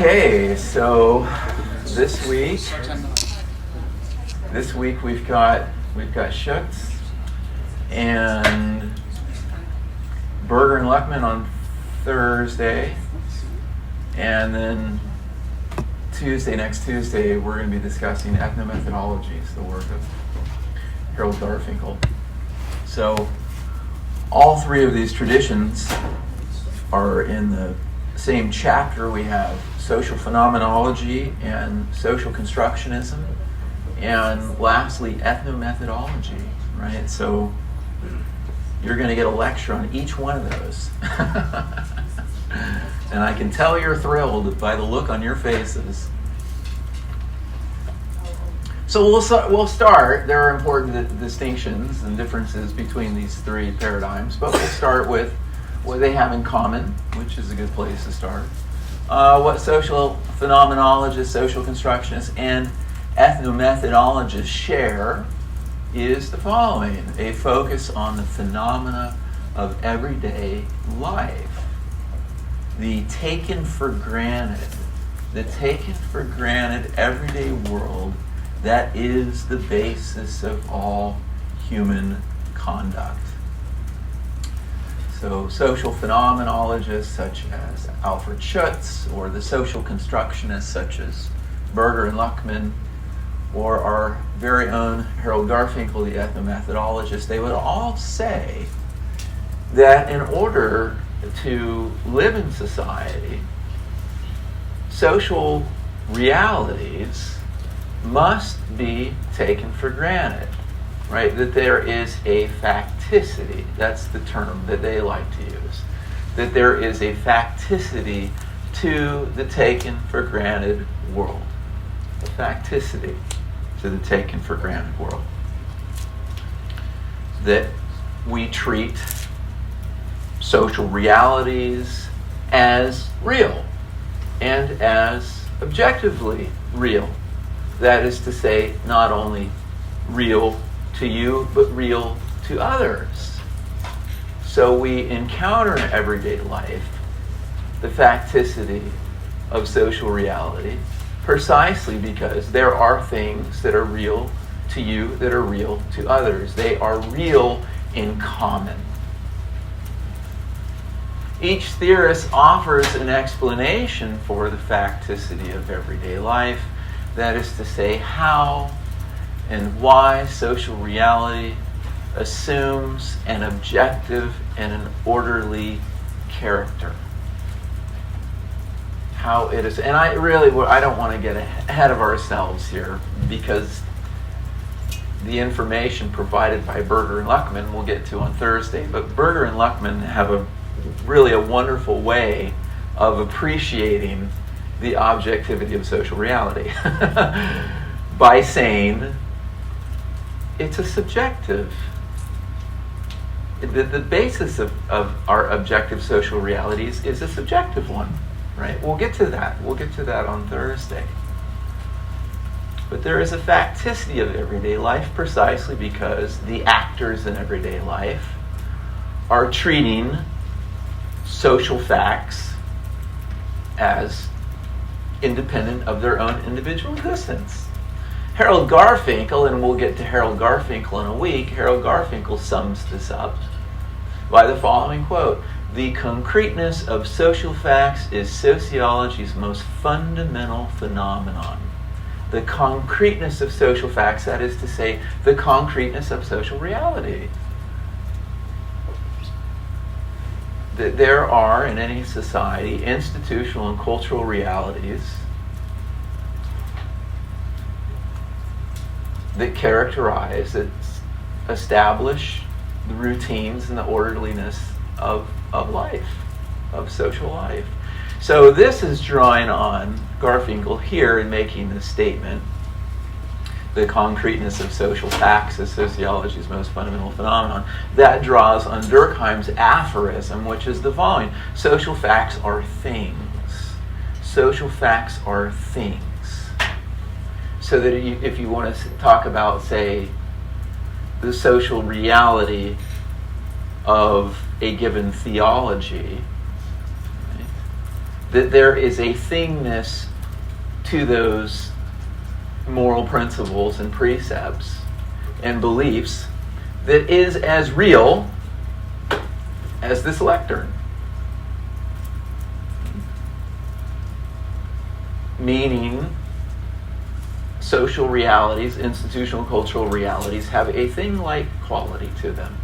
Okay, so this week, we've got Schutz and Berger and Luckman on Thursday, and then next Tuesday, we're going to be discussing ethnomethodologies, the work of Harold Garfinkel. So all three of these traditions are in the same chapter. We have social phenomenology and social constructionism, and lastly, ethnomethodology, right? So you're going to get a lecture on each one of those. And I can tell you're thrilled by the look on your faces. So we'll start. There are important distinctions and differences between these three paradigms, but we'll start with what they have in common, which is a good place to start. What social phenomenologists, social constructionists, and ethnomethodologists share is the following: a focus on the phenomena of everyday life. The taken for granted everyday world that is the basis of all human conduct. So social phenomenologists such as Alfred Schutz, or the social constructionists such as Berger and Luckman, or our very own Harold Garfinkel, the ethnomethodologist, they would all say that in order to live in society, social realities must be taken for granted, right? That there is a facticity, that's the term that they like to use, that there is a facticity to the taken for granted world. A facticity to the taken for granted world. That we treat social realities as real and as objectively real. That is to say, not only real to you, but real to others. So we encounter in everyday life the facticity of social reality precisely because there are things that are real to you that are real to others. They are real in common. Each theorist offers an explanation for the facticity of everyday life. That is to say, how and why social reality assumes an objective and an orderly character. How it is, and I don't want to get ahead of ourselves here, because the information provided by Berger and Luckman we'll get to on Thursday, but Berger and Luckman have a wonderful way of appreciating the objectivity of social reality by saying it's a subjective. The basis of our objective social realities is a subjective one, right? We'll get to that. We'll get to that on Thursday. But there is a facticity of everyday life precisely because the actors in everyday life are treating social facts as independent of their own individual existence. Harold Garfinkel, and we'll get to Harold Garfinkel in a week, Harold Garfinkel sums this up by the following quote: "The concreteness of social facts is sociology's most fundamental phenomenon." The concreteness of social facts, that is to say, the concreteness of social reality. That there are in any society institutional and cultural realities that characterize, that establish the routines and the orderliness of life, of social life. So this is drawing on Garfinkel here in making this statement: the concreteness of social facts is sociology's most fundamental phenomenon. That draws on Durkheim's aphorism, which is the following: social facts are things. Social facts are things. So that if you want to talk about, say, the social reality of a given theology, that there is a thingness to those moral principles and precepts and beliefs that is as real as this lectern. Meaning, social realities, institutional cultural realities have a thing-like quality to them.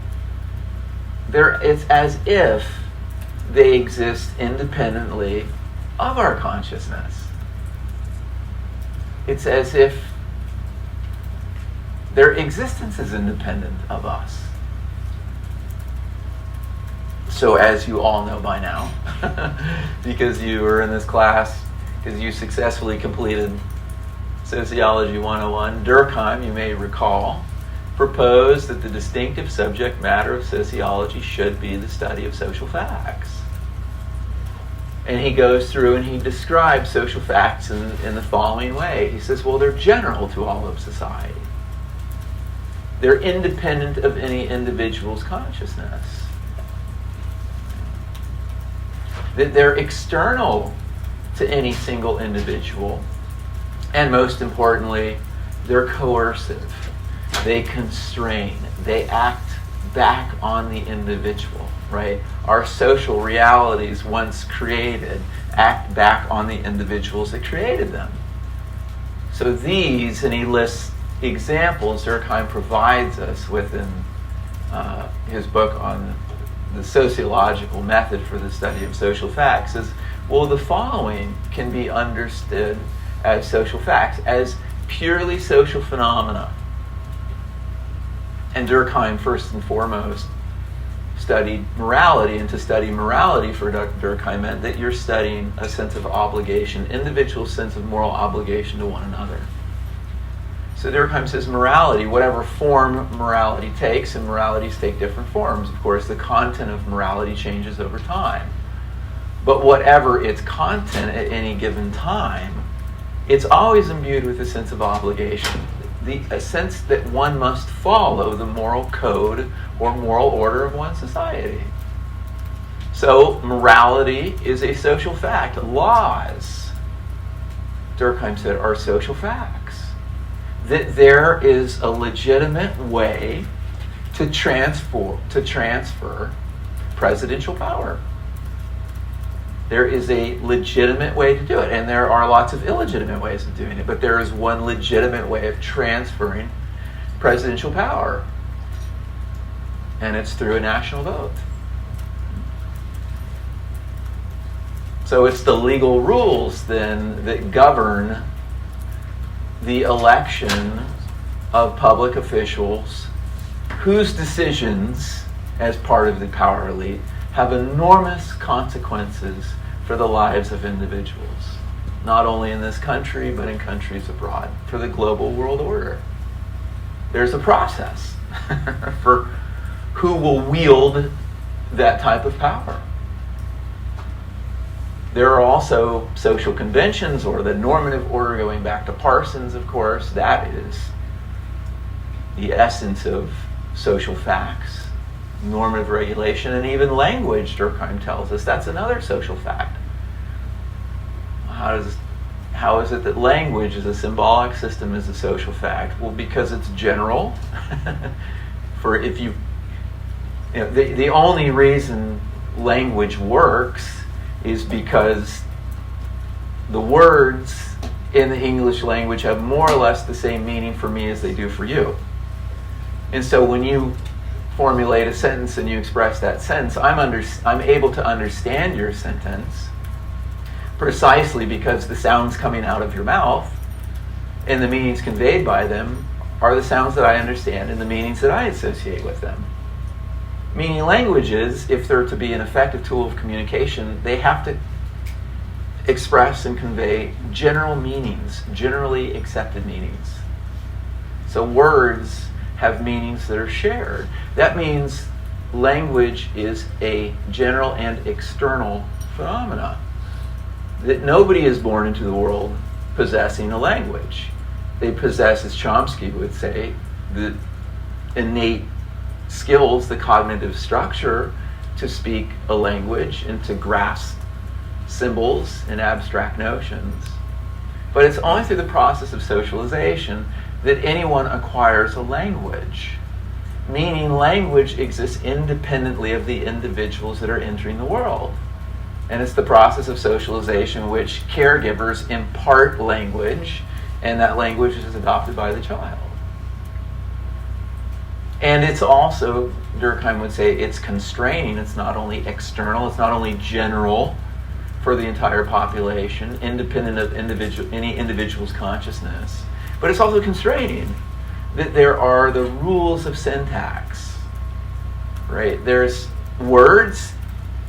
It's as if they exist independently of our consciousness. It's as if their existence is independent of us. So as you all know by now, because you were in this class, because you successfully completed Sociology 101, Durkheim, you may recall, proposed that the distinctive subject matter of sociology should be the study of social facts. And he goes through and he describes social facts in the following way. He says, well, they're general to all of society. They're independent of any individual's consciousness. That they're external to any single individual. And most importantly, they're coercive. They constrain. They act back on the individual, right? Our social realities, once created, act back on the individuals that created them. So these, and he lists examples Durkheim provides us with in his book on the sociological method for the study of social facts, is, well, the following can be understood as social facts, as purely social phenomena. And Durkheim, first and foremost, studied morality, and to study morality for Durkheim meant that you're studying a sense of obligation, individual sense of moral obligation to one another. So Durkheim says morality, whatever form morality takes, and moralities take different forms. Of course, the content of morality changes over time. But whatever its content at any given time, it's always imbued with a sense of obligation, a sense that one must follow the moral code or moral order of one society. So morality is a social fact. Laws, Durkheim said, are social facts. That there is a legitimate way to transfer presidential power. There is a legitimate way to do it, and there are lots of illegitimate ways of doing it, but there is one legitimate way of transferring presidential power, and it's through a national vote. So it's the legal rules then that govern the election of public officials whose decisions, as part of the power elite, have enormous consequences for the lives of individuals, not only in this country, but in countries abroad, for the global world order. There's a process for who will wield that type of power. There are also social conventions, or the normative order, going back to Parsons, of course. That is the essence of social facts, normative regulation, and even language, Durkheim tells us, that's another social fact. How is it that language as a symbolic system is a social fact? Well, because it's general. The only reason language works is because the words in the English language have more or less the same meaning for me as they do for you. And so when you formulate a sentence and you express that sentence, I'm able to understand your sentence precisely because the sounds coming out of your mouth and the meanings conveyed by them are the sounds that I understand and the meanings that I associate with them. Meaning languages, if they're to be an effective tool of communication, they have to express and convey general meanings, generally accepted meanings. So words have meanings that are shared. That means language is a general and external phenomena. That nobody is born into the world possessing a language. They possess, as Chomsky would say, the innate skills, the cognitive structure to speak a language and to grasp symbols and abstract notions. But it's only through the process of socialization that anyone acquires a language. Meaning language exists independently of the individuals that are entering the world. And it's the process of socialization which caregivers impart language, and that language is adopted by the child. And it's also, Durkheim would say, it's constraining. It's not only external, it's not only general for the entire population, independent of any individual's consciousness, but it's also constraining. That there are the rules of syntax, right? There's words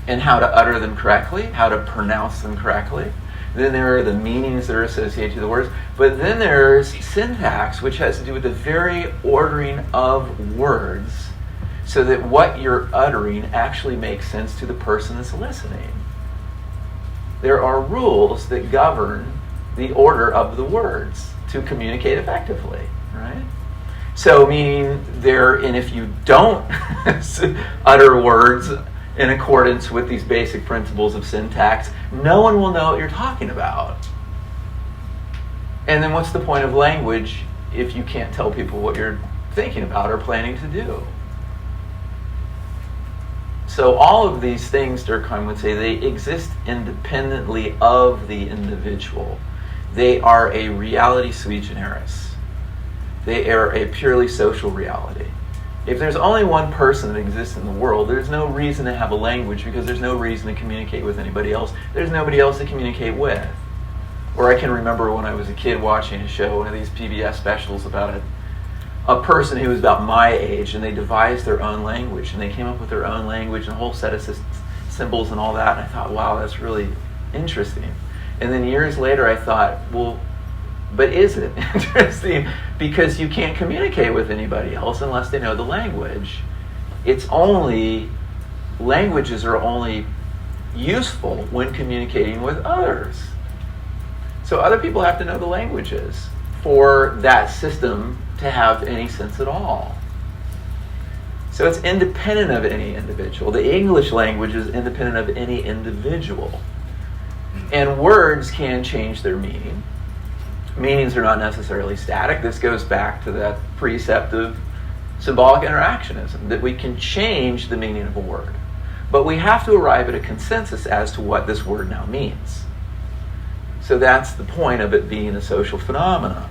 and how to utter them correctly, how to pronounce them correctly. Then there are the meanings that are associated to the words. But then there's syntax, which has to do with the very ordering of words so that what you're uttering actually makes sense to the person that's listening. There are rules that govern the order of the words to communicate effectively, right? So meaning and if you don't utter words in accordance with these basic principles of syntax, no one will know what you're talking about. And then what's the point of language if you can't tell people what you're thinking about or planning to do? So all of these things, Durkheim would say, they exist independently of the individual. They are a reality sui generis. They are a purely social reality. If there's only one person that exists in the world, there's no reason to have a language because there's no reason to communicate with anybody else. There's nobody else to communicate with. Or I can remember when I was a kid watching a show, one of these PBS specials about a person who was about my age, and they devised their own language, and they came up with their own language and a whole set of symbols and all that, and I thought, wow, that's really interesting. And then years later I thought, well, but is it interesting? Because you can't communicate with anybody else unless they know the language. Languages are only useful when communicating with others. So other people have to know the languages for that system to have any sense at all. So it's independent of any individual. The English language is independent of any individual. And words can change their meaning. Meanings are not necessarily static. This goes back to that precept of symbolic interactionism, that we can change the meaning of a word. But we have to arrive at a consensus as to what this word now means. So that's the point of it being a social phenomenon.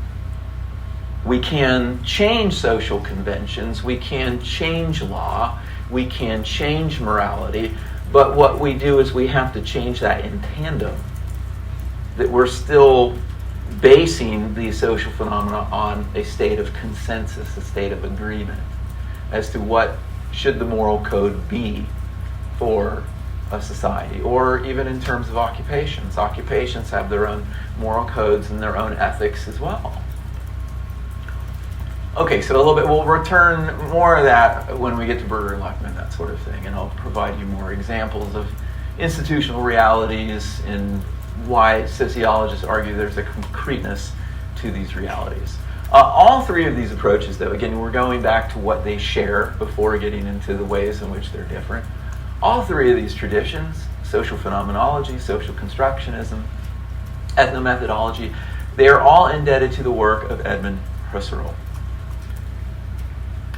We can change social conventions, we can change law, we can change morality, but what we do is we have to change that in tandem. That we're still basing these social phenomena on a state of consensus, a state of agreement as to what should the moral code be for a society, or even in terms of occupations. Occupations have their own moral codes and their own ethics as well. Okay, so a little bit, we'll return more of that when we get to Berger and Luckmann, that sort of thing, and I'll provide you more examples of institutional realities and why sociologists argue there's a concreteness to these realities. All three of these approaches, though, again, we're going back to what they share before getting into the ways in which they're different. All three of these traditions, social phenomenology, social constructionism, ethnomethodology, they are all indebted to the work of Edmund Husserl.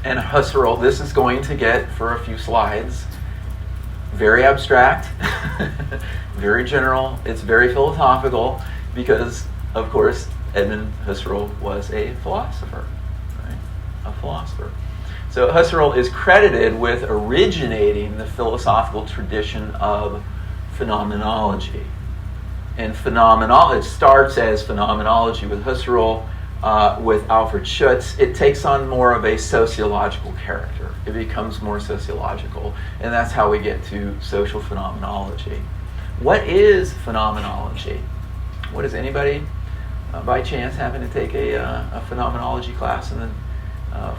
And Husserl, this is going to get, for a few slides, very abstract, very general, it's very philosophical, because, of course, Edmund Husserl was a philosopher, right? A philosopher. So Husserl is credited with originating the philosophical tradition of phenomenology. And it starts as phenomenology with Husserl, with Alfred Schutz. It takes on more of a sociological character. It becomes more sociological, and that's how we get to social phenomenology. What is phenomenology? What is anybody, by chance, having to take a phenomenology class in the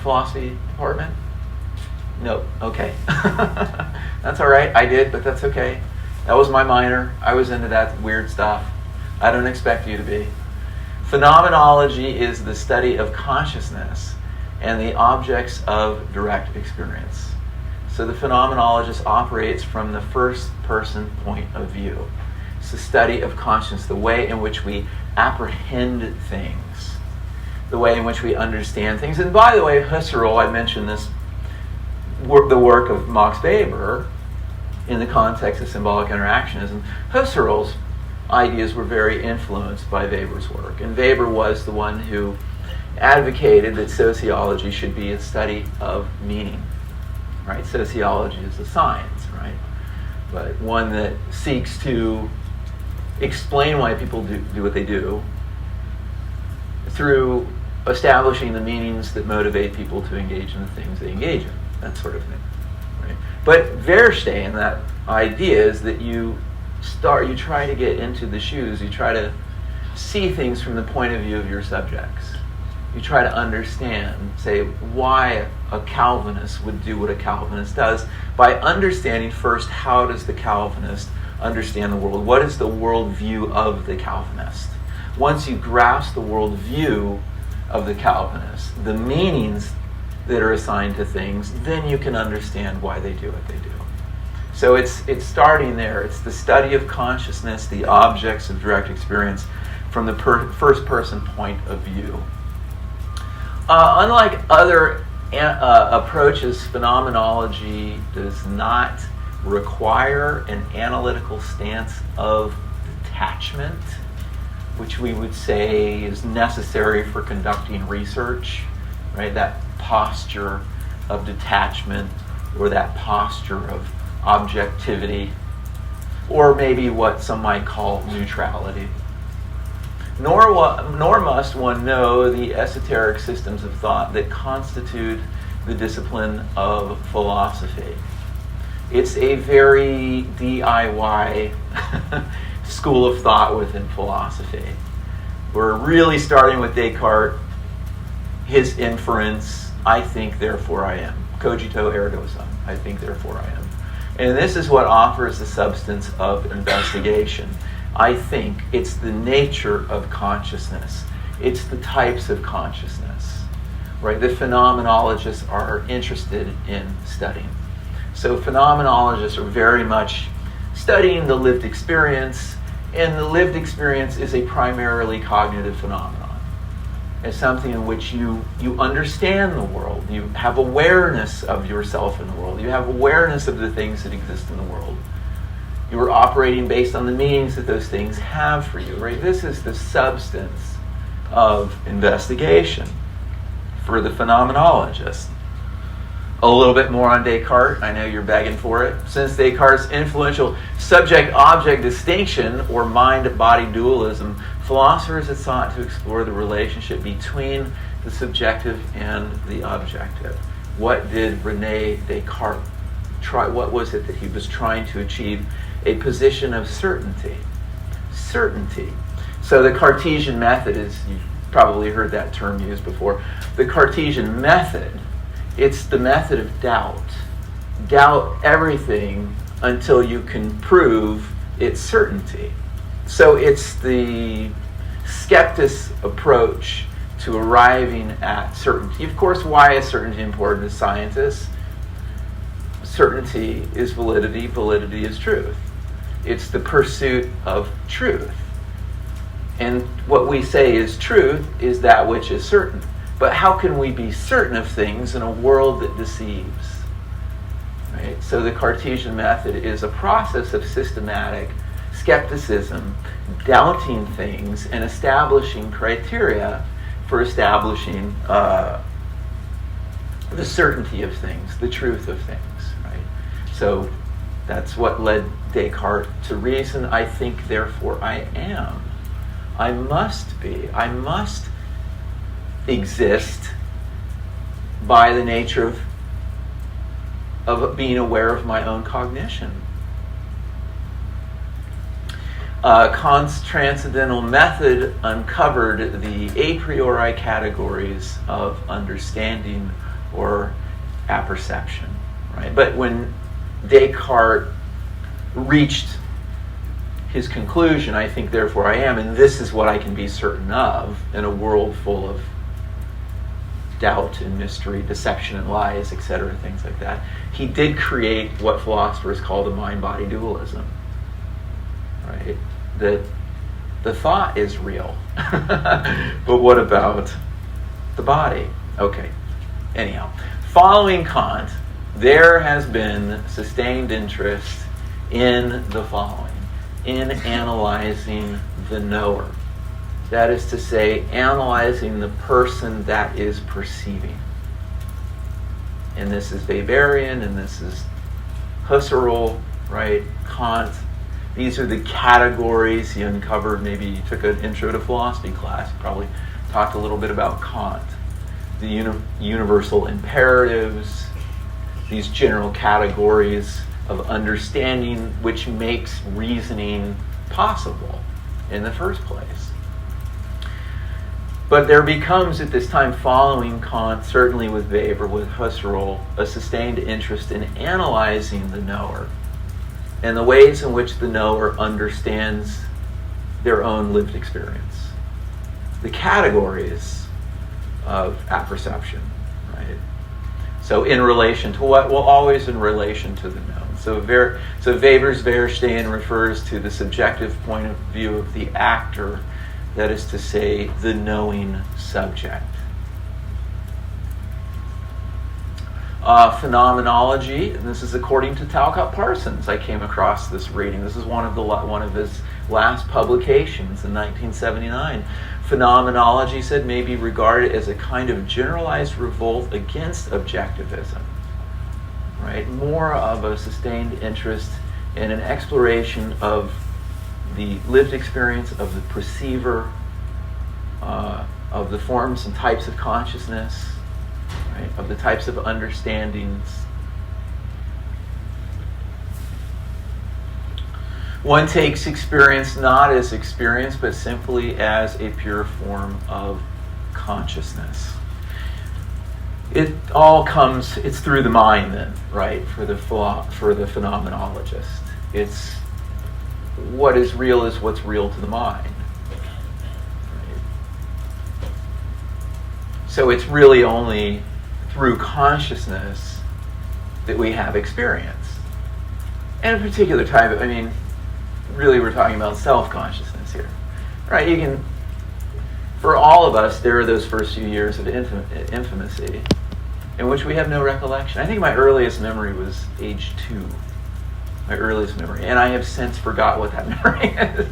philosophy department? Nope. Okay. That's all right. I did, but that's okay. That was my minor. I was into that weird stuff. I don't expect you to be. Phenomenology is the study of consciousness and the objects of direct experience. So the phenomenologist operates from the first person point of view. It's the study of consciousness, the way in which we apprehend things, the way in which we understand things. And by the way, Husserl, I mentioned this, the work of Max Weber in the context of symbolic interactionism. Husserl's ideas were very influenced by Weber's work. And Weber was the one who advocated that sociology should be a study of meaning. Right? Sociology is a science, right? But one that seeks to explain why people do what they do through establishing the meanings that motivate people to engage in the things they engage in, that sort of thing. Right? But Wehrstein, that idea is that you try to get into the shoes, you try to see things from the point of view of your subjects. You try to understand, say, why a Calvinist would do what a Calvinist does by understanding first, how does the Calvinist understand the world? What is the worldview of the Calvinist? Once you grasp the worldview of the Calvinist, the meanings that are assigned to things, then you can understand why they do what they do. So it's starting there. It's the study of consciousness, the objects of direct experience from the first person point of view. Unlike other approaches, phenomenology does not require an analytical stance of detachment, which we would say is necessary for conducting research, right? That posture of detachment, or that posture of objectivity, or maybe what some might call neutrality. Nor must one know the esoteric systems of thought that constitute the discipline of philosophy. It's a very DIY school of thought within philosophy. We're really starting with Descartes, his inference, I think, therefore I am. Cogito ergo sum, I think, therefore I am. And this is what offers the substance of investigation. I think it's the nature of consciousness. It's the types of consciousness, right? The phenomenologists are interested in studying. So phenomenologists are very much studying the lived experience, and the lived experience is a primarily cognitive phenomenon. It's something in which you understand the world. You have awareness of yourself in the world. You have awareness of the things that exist in the world. You are operating based on the meanings that those things have for you, right? This is the substance of investigation for the phenomenologist. A little bit more on Descartes. I know you're begging for it. Since Descartes' influential subject-object distinction, or mind-body dualism, philosophers have sought to explore the relationship between the subjective and the objective. What did René Descartes try? What was it that he was trying to achieve? A position of certainty. Certainty. So the Cartesian method is, you've probably heard that term used before. The Cartesian method, it's the method of doubt. Doubt everything until you can prove its certainty. So it's the skeptic's approach to arriving at certainty. Of course, why is certainty important to scientists? Certainty is validity, validity is truth. It's the pursuit of truth. And what we say is truth is that which is certain. But how can we be certain of things in a world that deceives? Right? So the Cartesian method is a process of systematic skepticism, doubting things, and establishing criteria for establishing the certainty of things, the truth of things. Right? So that's what led Descartes to reason, I think, therefore I am. I must be. I must exist by the nature of being aware of my own cognition. Kant's transcendental method uncovered the a priori categories of understanding or apperception. Right? But when Descartes reached his conclusion, I think, therefore I am, and this is what I can be certain of in a world full of doubt and mystery, deception and lies, etc., things like that, he did create what philosophers call the mind-body dualism. Right? that the thought is real. But what about the body? Okay, anyhow, following Kant, there has been sustained interest in the following, in analyzing the knower. That is to say, analyzing the person that is perceiving. And this is Weberian, and this is Husserl, right? Kant. These are the categories he uncovered. Maybe you took an intro to philosophy class, probably talked a little bit about Kant. The universal imperatives, these general categories of understanding which makes reasoning possible in the first place. But there becomes, at this time following Kant, certainly with Weber, with Husserl, a sustained interest in analyzing the knower and the ways in which the knower understands their own lived experience. The categories of apperception, right? So in relation to what? Well, always in relation to the known. So Weber's Verstehen refers to the subjective point of view of the actor, that is to say, the knowing subject. Phenomenology, and this is according to Talcott Parsons. I came across this reading. This is one of his last publications in 1979. Phenomenology, said, may be regarded as a kind of generalized revolt against objectivism. Right? More of a sustained interest in an exploration of the lived experience of the perceiver, of the forms and types of consciousness, right, of the types of understandings. One takes experience not as experience, but simply as a pure form of consciousness. It all comes, it's through the mind then, right, for the phenomenologist. It's what is real is what's real to the mind. Right? So it's really only through consciousness that we have experience. And a particular type of, really we're talking about self-consciousness here. Right, you can, for all of us, there are those first few years of intimacy in which we have no recollection. I think my earliest memory was age 2. My earliest memory. And I have since forgot what that memory is.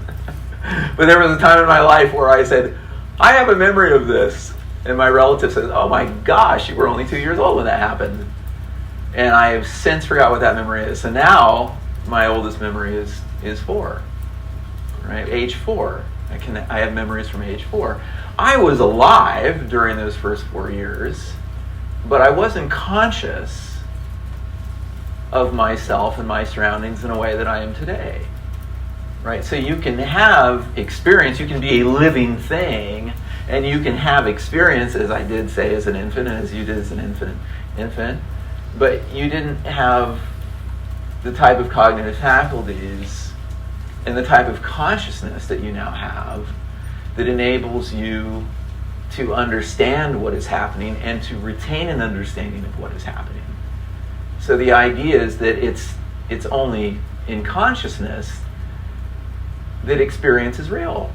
But there was a time in my life where I said, I have a memory of this. And my relative says, oh my gosh, you were only 2 years old when that happened. And I have since forgot what that memory is. So now, my oldest memory is 4. Right? Age 4. I have memories from age 4. I was alive during those first 4 years, but I wasn't conscious of myself and my surroundings in a way that I am today. Right? So you can have experience, you can be a living thing, and you can have experience, as I did say as an infant, and as you did as an infant, but you didn't have the type of cognitive faculties and the type of consciousness that you now have that enables you to understand what is happening and to retain an understanding of what is happening. So the idea is that it's only in consciousness that experience is real.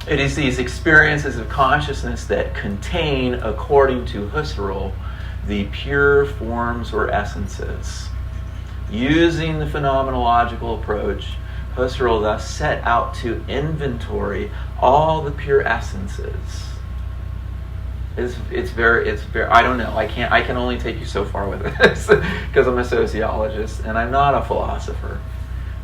It is these experiences of consciousness that contain, according to Husserl, the pure forms or essences. Using the phenomenological approach, Husserl thus set out to inventory all the pure essences. It's very, I don't know, I can only take you so far with this because I'm a sociologist and I'm not a philosopher.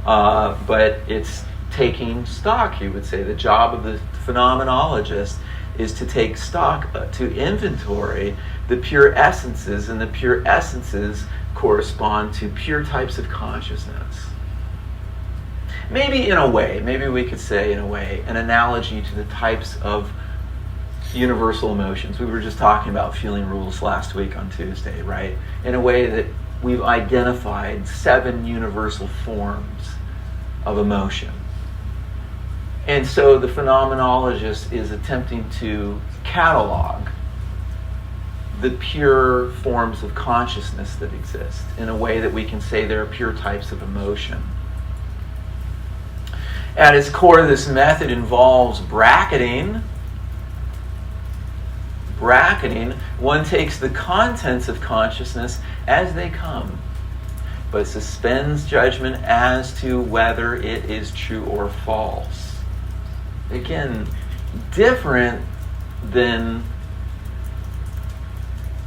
But it's taking stock, you would say. The job of the phenomenologist is to take stock, to inventory the pure essences, and the pure essences correspond to pure types of consciousness. Maybe in a way, maybe we could say in a way, an analogy to the types of universal emotions. We were just talking about feeling rules last week on Tuesday, right? In a way that we've identified 7 universal forms of emotion. And so the phenomenologist is attempting to catalog the pure forms of consciousness that exist in a way that we can say there are pure types of emotion. At its core, this method involves bracketing. One takes the contents of consciousness as they come, but suspends judgment as to whether it is true or false. Again, different than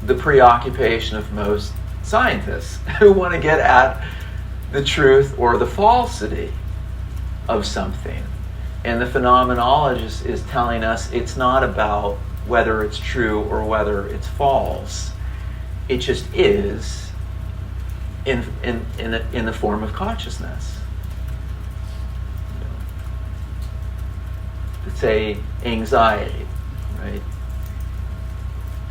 the preoccupation of most scientists who want to get at the truth or the falsity of something. And the phenomenologist is telling us it's not about whether it's true or whether it's false. It just is in the form of consciousness. Let's say anxiety, right?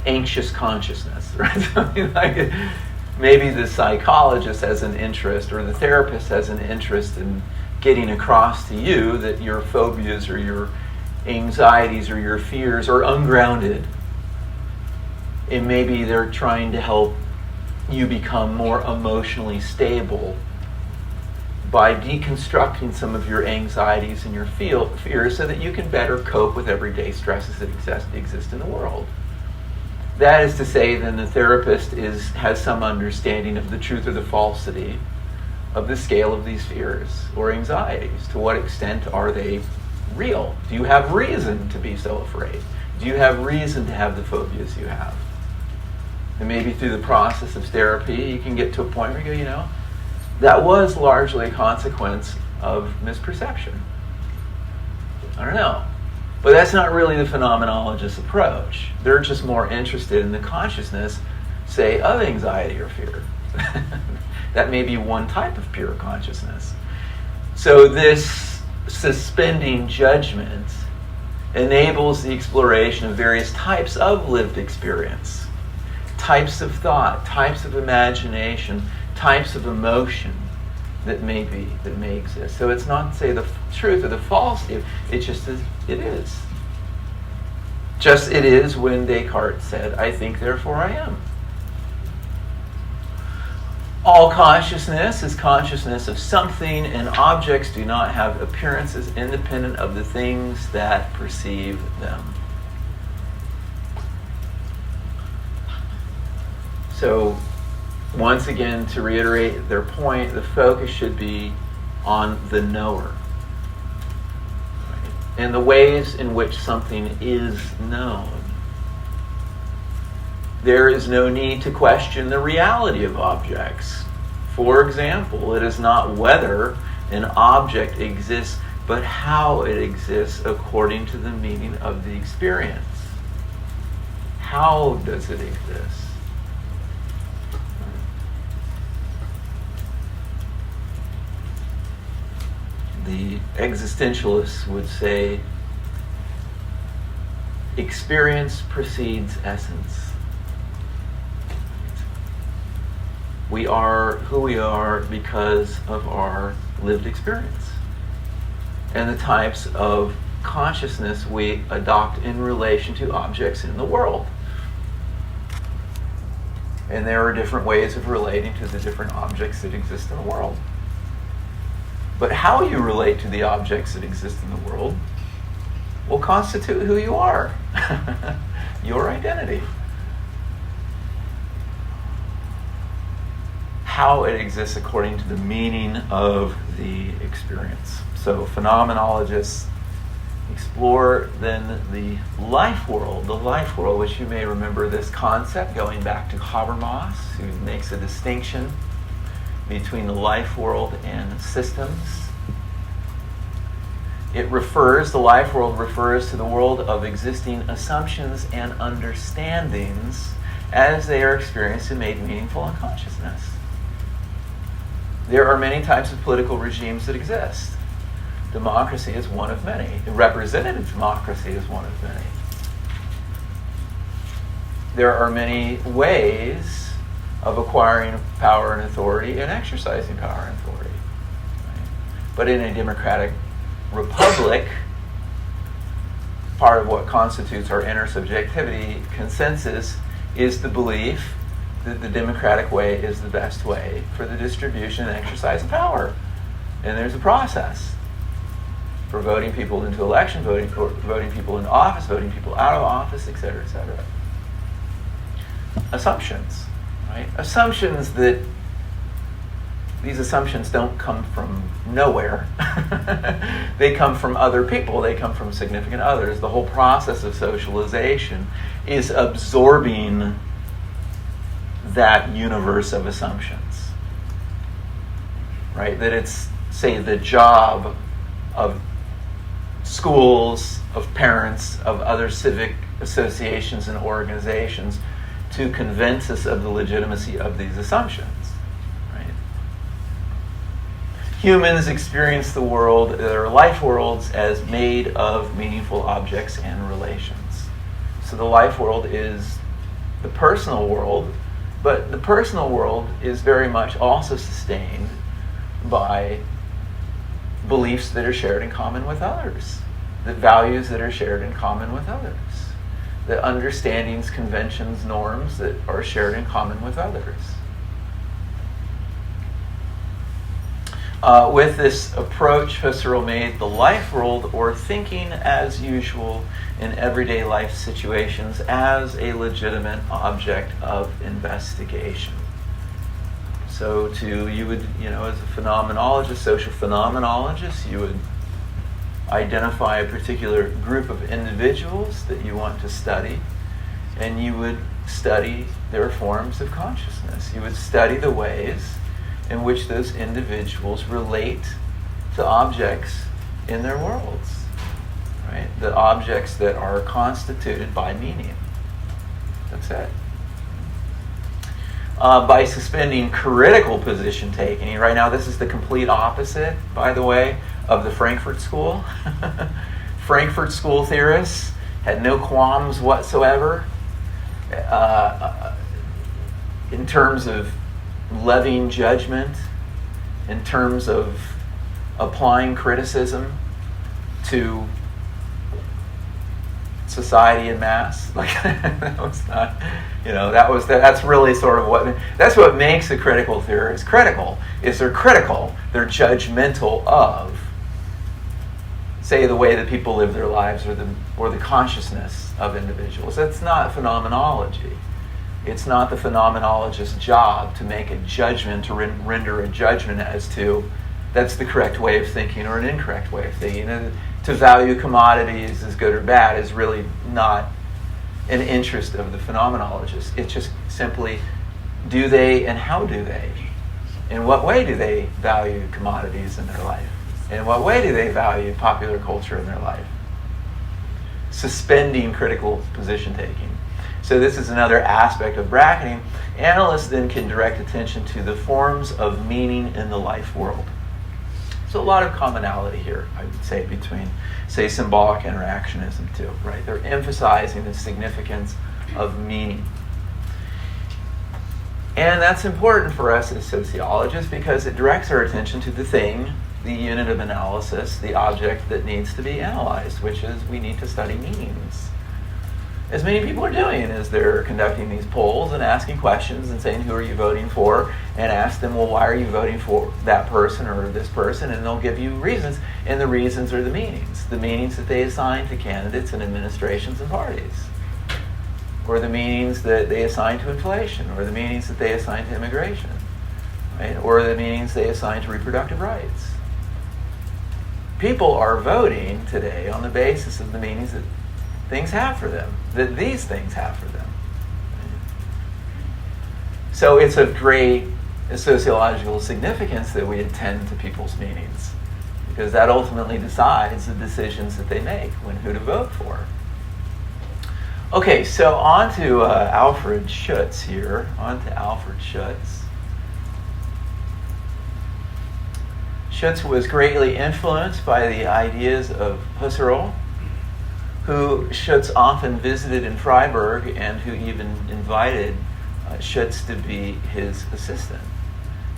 Anxious consciousness, right? I mean, like, maybe the psychologist has an interest or the therapist has an interest in getting across to you that your phobias or your anxieties or your fears are ungrounded. And maybe they're trying to help you become more emotionally stable by deconstructing some of your anxieties and your fears so that you can better cope with everyday stresses that exist in the world. That is to say, then the therapist has some understanding of the truth or the falsity of the scale of these fears or anxieties. To what extent are they real? Do you have reason to be so afraid? Do you have reason to have the phobias you have? And maybe through the process of therapy, you can get to a point where you go, that was largely a consequence of misperception. I don't know. But that's not really the phenomenologist's approach. They're just more interested in the consciousness, say, of anxiety or fear. That may be one type of pure consciousness. So this suspending judgment enables the exploration of various types of lived experience, types of thought, types of imagination, types of emotion that may exist. So it's not, say, the truth or the falsity. It just is. It is. Just it is when Descartes said, "I think, therefore I am." All consciousness is consciousness of something, and objects do not have appearances independent of the things that perceive them. So, once again, to reiterate their point, the focus should be on the knower, right? And the ways in which something is known. There is no need to question the reality of objects. For example, it is not whether an object exists, but how it exists according to the meaning of the experience. How does it exist? The existentialists would say, experience precedes essence. We are who we are because of our lived experience and the types of consciousness we adopt in relation to objects in the world. And there are different ways of relating to the different objects that exist in the world. But how you relate to the objects that exist in the world will constitute who you are, your identity. How it exists according to the meaning of the experience. So phenomenologists explore then the life world, which you may remember this concept going back to Habermas, who makes a distinction between the life world and systems. The life world refers to the world of existing assumptions and understandings as they are experienced and made meaningful in consciousness. There are many types of political regimes that exist. Democracy is one of many. Representative democracy is one of many. There are many ways of acquiring power and authority and exercising power and authority. Right? But in a democratic republic, part of what constitutes our inner subjectivity consensus is the belief that the democratic way is the best way for the distribution and exercise of power. And there's a process. for voting people into election, voting people into office, voting people out of office, et cetera, et cetera. Assumptions, right? Assumptions that these assumptions don't come from nowhere. They come from other people. They come from significant others. The whole process of socialization is absorbing that universe of assumptions, right? That it's, say, the job of schools, of parents, of other civic associations and organizations to convince us of the legitimacy of these assumptions. Humans experience the world, their life worlds, as made of meaningful objects and relations. So the life world is the personal world, but the personal world is very much also sustained by beliefs that are shared in common with others, the values that are shared in common with others, the understandings, conventions, norms that are shared in common with others. With this approach, Husserl made the life world, or thinking as usual in everyday life situations, as a legitimate object of investigation. So you would, as a phenomenologist, social phenomenologist, you would identify a particular group of individuals that you want to study, and you would study their forms of consciousness. You would study the ways in which those individuals relate to objects in their worlds, right? The objects that are constituted by meaning. That's it. By suspending critical position taking, right now this is the complete opposite, by the way, of the Frankfurt School. Frankfurt School theorists had no qualms whatsoever in terms of levying judgment, in terms of applying criticism to society en masse. Like that was not, that's really sort of that's what makes a critical theorist critical. Is they're critical, they're judgmental of, say, the way that people live their lives or the consciousness of individuals. That's not phenomenology. It's not the phenomenologist's job to make a judgment, to render a judgment as to that's the correct way of thinking or an incorrect way of thinking. To value commodities as good or bad is really not an interest of the phenomenologist. It's just simply, do they and how do they? In what way do they value commodities in their life? In what way do they value popular culture in their life? Suspending critical position taking. So this is another aspect of bracketing. Analysts then can direct attention to the forms of meaning in the life world. So a lot of commonality here, I would say, between, say, symbolic interactionism too, right? They're emphasizing the significance of meaning. And that's important for us as sociologists because it directs our attention to the thing, the unit of analysis, the object that needs to be analyzed, which is we need to study meanings. As many people are doing as they're conducting these polls and asking questions and saying, who are you voting for? And ask them, well, why are you voting for that person or this person? And they'll give you reasons, and the reasons are the meanings that they assign to candidates and administrations and parties, or the meanings that they assign to inflation, or the meanings that they assign to immigration, right? Or the meanings they assign to reproductive rights. People are voting today on the basis of the meanings that things have for them, that these things have for them. So it's of great sociological significance that we attend to people's meanings, because that ultimately decides the decisions that they make when who to vote for. Okay, so on to Alfred Schutz here. Schutz was greatly influenced by the ideas of Husserl, who Schutz often visited in Freiburg and who even invited Schutz to be his assistant.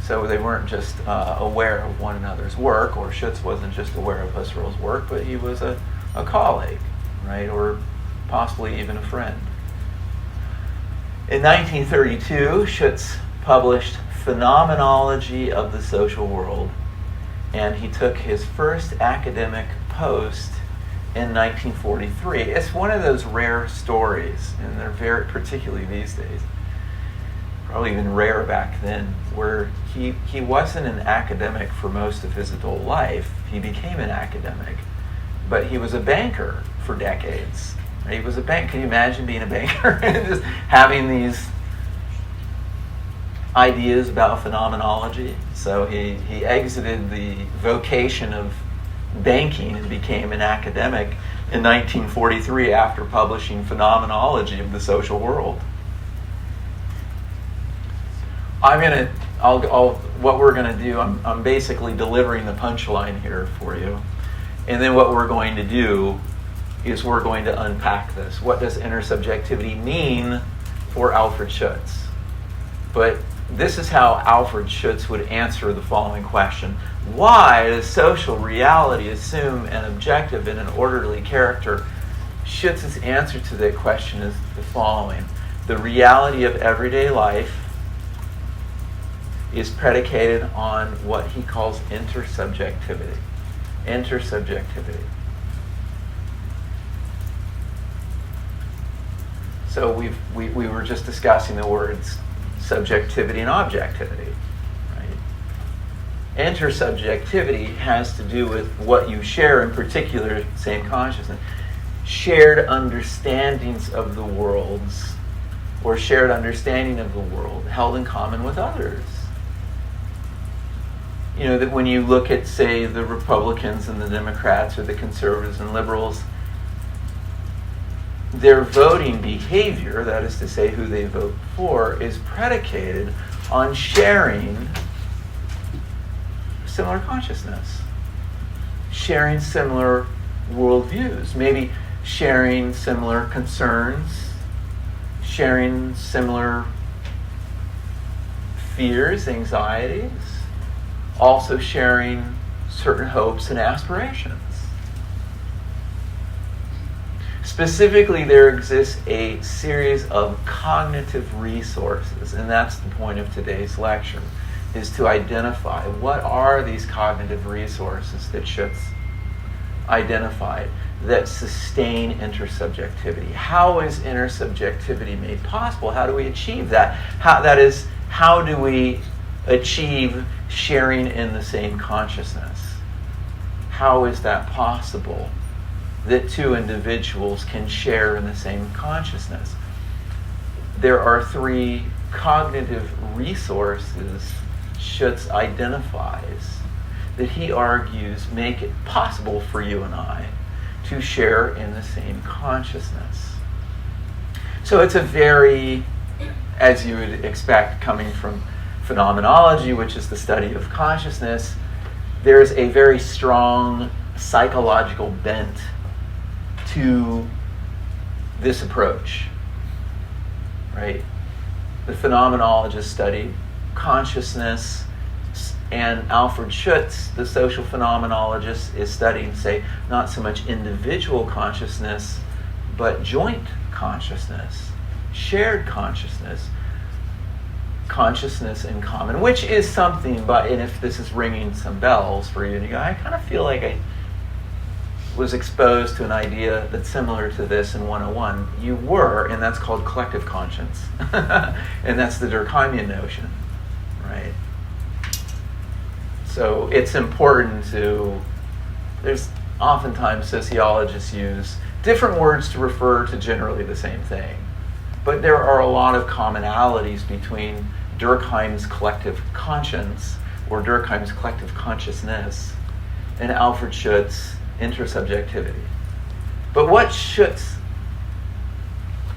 So they weren't just aware of one another's work, or Schutz wasn't just aware of Husserl's work, but he was a colleague, right, or possibly even a friend. In 1932, Schutz published Phenomenology of the Social World, and he took his first academic Post in 1943. It's one of those rare stories, and they're very, particularly these days, probably even rare back then, where he wasn't an academic for most of his adult life. He became an academic, but he was a banker for decades. He was a bank. Can you imagine being a banker and just having these ideas about phenomenology? So he exited the vocation of banking and became an academic in 1943 after publishing Phenomenology of the Social World. What we're gonna do, I'm basically delivering the punchline here for you, and then what we're going to do is we're going to unpack this. What does intersubjectivity mean for Alfred Schutz? But this is how Alfred Schutz would answer the following question. Why does social reality assume an objective and an orderly character? Schutz's answer to that question is the following. The reality of everyday life is predicated on what he calls intersubjectivity. Intersubjectivity. So we were just discussing the words subjectivity and objectivity, right? Intersubjectivity has to do with what you share, in particular, same consciousness, shared understandings of the worlds, or shared understanding of the world held in common with others. You know, that when you look at, say, the Republicans and the Democrats or the conservatives and liberals, their voting behavior, that is to say who they vote for, is predicated on sharing similar consciousness, sharing similar worldviews, maybe sharing similar concerns, sharing similar fears, anxieties, also sharing certain hopes and aspirations. Specifically, there exists a series of cognitive resources, and that's the point of today's lecture, is to identify what are these cognitive resources that Schutz identified that sustain intersubjectivity. How is intersubjectivity made possible? How do we achieve that? How do we achieve sharing in the same consciousness? How is that possible? That two individuals can share in the same consciousness. There are three cognitive resources Schutz identifies that he argues make it possible for you and I to share in the same consciousness. So it's a very, as you would expect, coming from phenomenology, which is the study of consciousness, there's a very strong psychological bent to this approach, right? The phenomenologists studied consciousness, and Alfred Schutz, the social phenomenologist, is studying, say, not so much individual consciousness, but joint consciousness, shared consciousness, consciousness in common, which is something, and if this is ringing some bells for you, and you go, I kind of feel like I was exposed to an idea that's similar to this in 101. You were, and that's called collective conscience. And that's the Durkheimian notion, right? So it's important there's oftentimes sociologists use different words to refer to generally the same thing. But there are a lot of commonalities between Durkheim's collective conscience, or Durkheim's collective consciousness, and Alfred Schutz's intersubjectivity. But what Schutz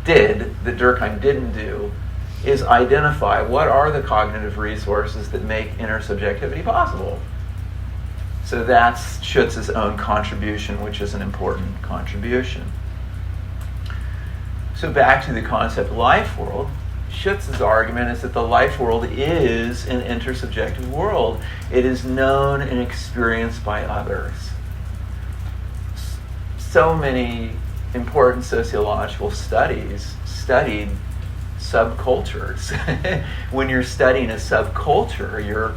did that Durkheim didn't do is identify what are the cognitive resources that make intersubjectivity possible. So that's Schutz's own contribution, which is an important contribution. So back to the concept of life world, Schutz's argument is that the life world is an intersubjective world. It is known and experienced by others. So many important sociological studies studied subcultures. When you're studying a subculture,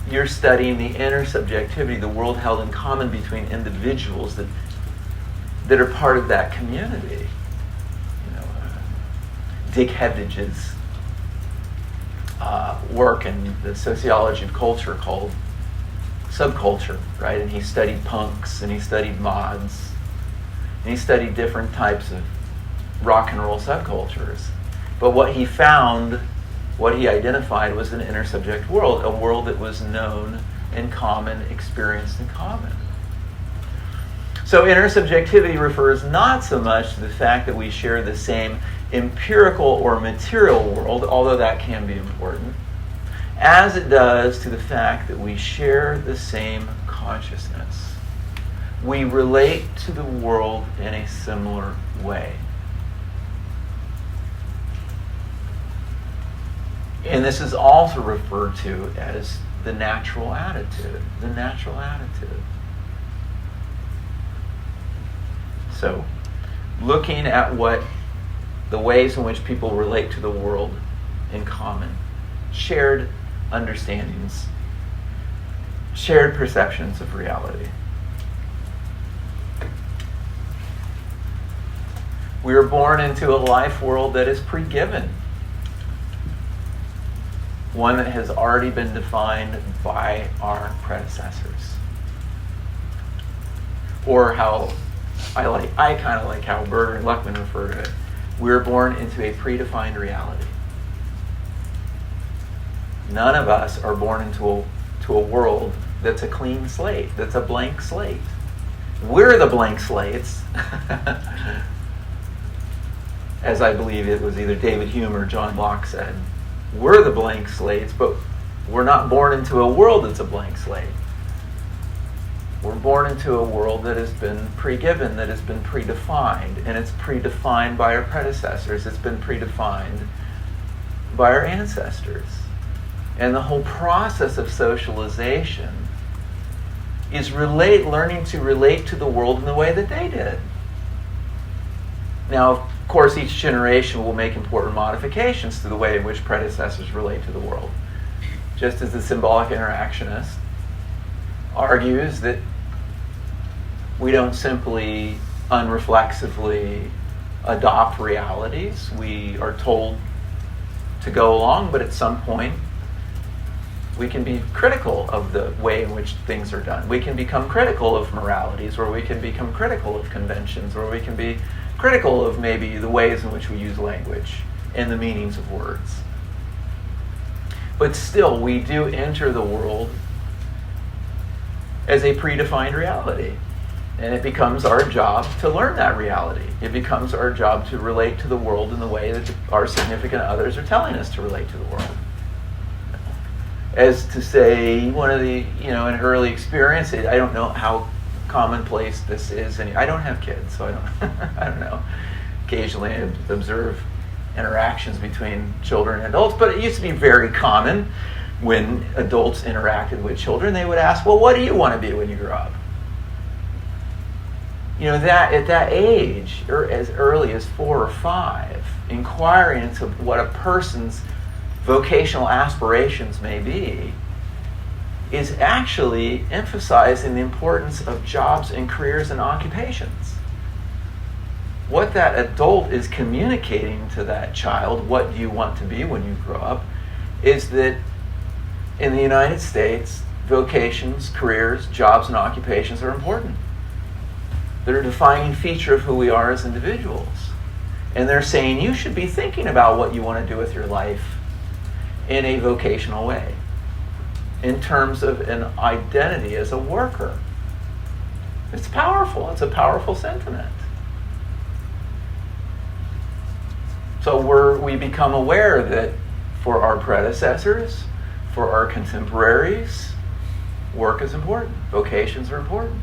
you're studying the intersubjectivity, the world held in common between individuals that are part of that community. Dick Hebdage's work in the sociology of culture called Subculture, right? And he studied punks, and he studied mods, and he studied different types of rock and roll subcultures. But what he found, what he identified, was an intersubject world, a world that was known in common, experienced in common. So intersubjectivity refers not so much to the fact that we share the same empirical or material world, although that can be important, as it does to the fact that we share the same consciousness. We relate to the world in a similar way. And this is also referred to as the natural attitude. The natural attitude. So, looking at the ways in which people relate to the world in common, shared understandings, shared perceptions of reality. We are born into a life world that is pre-given, one that has already been defined by our predecessors. Or how I kind of like how Berger and Luckman refer to it. We're born into a predefined reality. None of us are born into a world that's a clean slate, that's a blank slate. We're the blank slates. As I believe it was either David Hume or John Locke said. We're the blank slates, but we're not born into a world that's a blank slate. We're born into a world that has been pre-given, that has been predefined, and it's predefined by our predecessors. It's been predefined by our ancestors. And the whole process of socialization is learning to relate to the world in the way that they did. Now, of course, each generation will make important modifications to the way in which predecessors relate to the world. Just as the symbolic interactionist argues that we don't simply unreflexively adopt realities. We are told to go along, but at some point we can be critical of the way in which things are done. We can become critical of moralities, or we can become critical of conventions, or we can be critical of maybe the ways in which we use language and the meanings of words. But still, we do enter the world as a predefined reality. And it becomes our job to learn that reality. It becomes our job to relate to the world in the way that our significant others are telling us to relate to the world. As to say, one of the, an early experience, I don't know how commonplace this is. And I don't have kids, so I don't know. Occasionally I observe interactions between children and adults, but it used to be very common when adults interacted with children, they would ask, well, what do you want to be when you grow up? That at that age, or as early as 4 or 5, inquiring into what a person's vocational aspirations may be is actually emphasizing the importance of jobs and careers and occupations. What that adult is communicating to that child, what do you want to be when you grow up, is that in the United States, vocations, careers, jobs, and occupations are important. They're a defining feature of who we are as individuals. And they're saying you should be thinking about what you want to do with your life in a vocational way, in terms of an identity as a worker. It's powerful. It's a powerful sentiment. So we become aware that for our predecessors, for our contemporaries, work is important. Vocations are important.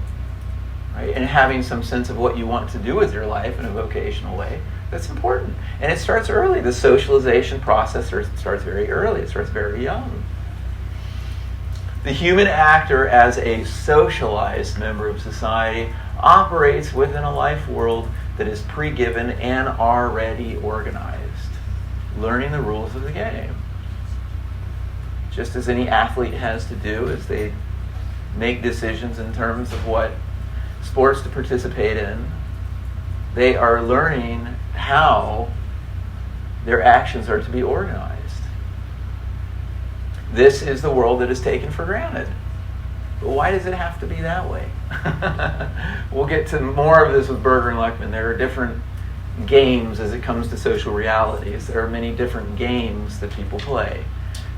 Right? And having some sense of what you want to do with your life in a vocational way, that's important. And it starts early. The socialization process starts very early. It starts very young. The human actor, as a socialized member of society, operates within a life world that is pre-given and already organized, learning the rules of the game. just as any athlete has to do as they make decisions in terms of what sports to participate in. They are learning how their actions are to be organized. This is the world that is taken for granted. But why does it have to be that way? We'll get to more of this with Berger and Lechman. There are different games as it comes to social realities. There are many different games that people play.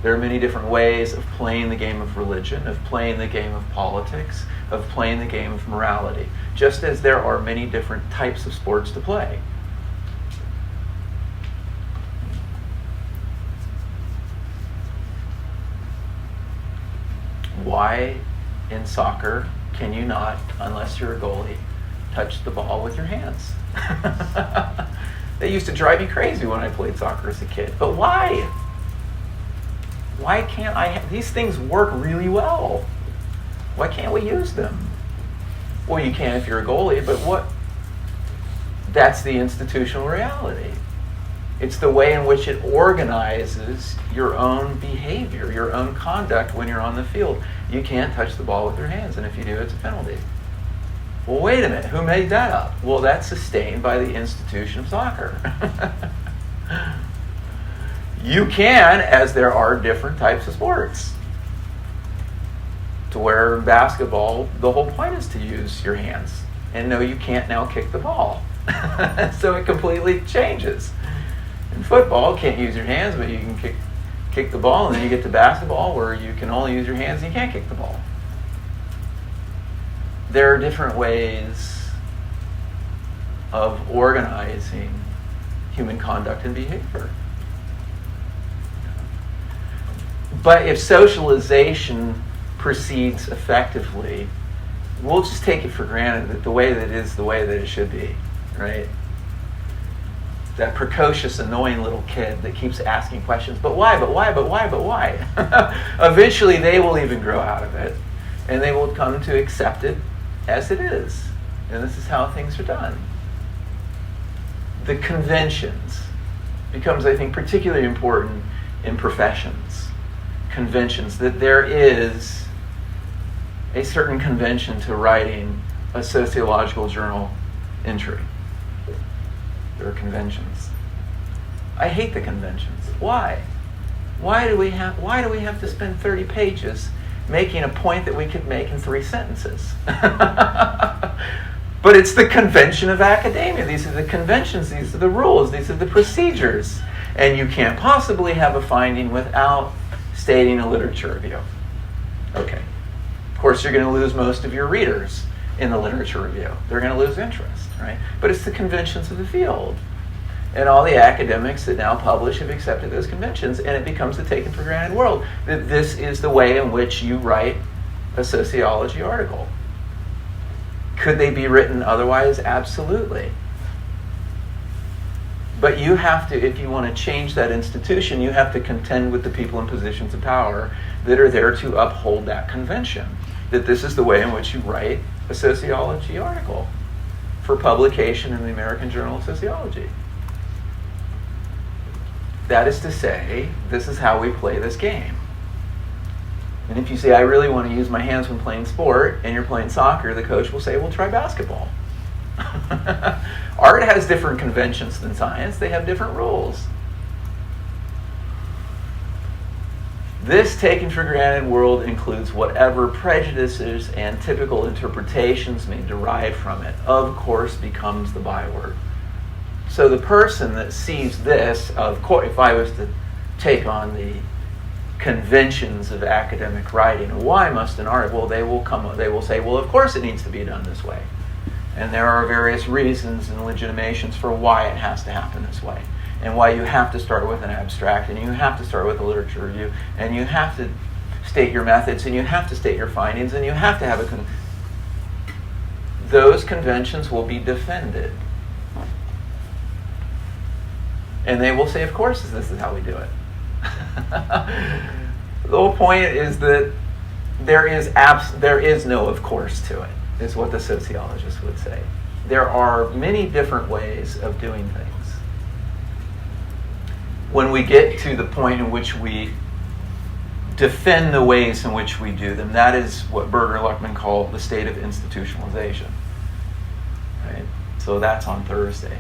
There are many different ways of playing the game of religion, of playing the game of politics, of playing the game of morality, just as there are many different types of sports to play. Why in soccer can you not, unless you're a goalie, touch the ball with your hands? That used to drive me crazy when I played soccer as a kid. But why? Why can't I? These things work really well. Why can't we use them? Well, you can if you're a goalie, but what? That's the institutional reality. It's the way in which it organizes your own behavior, your own conduct when you're on the field. You can't touch the ball with your hands, and if you do, it's a penalty. Well, wait a minute, who made that up? Well, that's sustained by the institution of soccer. You can, as there are different types of sports. To where in basketball, the whole point is to use your hands. And no, you can't now kick the ball. So it completely changes. In football, you can't use your hands, but you can kick the ball, and then you get to basketball where you can only use your hands and you can't kick the ball. There are different ways of organizing human conduct and behavior. But if socialization proceeds effectively, we'll just take it for granted that the way that it is the way that it should be, right? That precocious, annoying little kid that keeps asking questions, but why, but why, but why, but why? Eventually they will even grow out of it, and they will come to accept it as it is. And this is how things are done. The conventions becomes, I think, particularly important in professions. Conventions, that there is a certain convention to writing a sociological journal entry. There are conventions. I hate the conventions. Why? Why do we have to spend 30 pages making a point that we could make in 3 sentences? But it's the convention of academia. These are the conventions, these are the rules, these are the procedures. And you can't possibly have a finding without stating a literature review. Okay. Of course, you're going to lose most of your readers in the literature review. They're going to lose interest, right? But it's the conventions of the field. And all the academics that now publish have accepted those conventions, and it becomes the taken for granted world. That this is the way in which you write a sociology article. Could they be written otherwise? Absolutely. But you have to, if you want to change that institution, you have to contend with the people in positions of power that are there to uphold that convention. That this is the way in which you write a sociology article for publication in the American Journal of Sociology. That is to say, this is how we play this game. And if you say, I really want to use my hands when playing sport, and you're playing soccer, the coach will say, well, try basketball. Art has different conventions than science. They have different rules. This taken for granted world includes whatever prejudices and typical interpretations may derive from it. Of course becomes the byword. So the person that sees this, of course, if I was to take on the conventions of academic writing, why must an art? Well, they will say, well, of course it needs to be done this way. And there are various reasons and legitimations for why it has to happen this way. And why you have to start with an abstract, and you have to start with a literature review, and you have to state your methods, and you have to state your findings, and you have to have those conventions will be defended. And they will say, of course, this is how we do it. The whole point is that there is no of course to it, is what the sociologists would say. There are many different ways of doing things. When we get to the point in which we defend the ways in which we do them. That is what Berger Luckman called the state of institutionalization. Right? So that's on Thursday.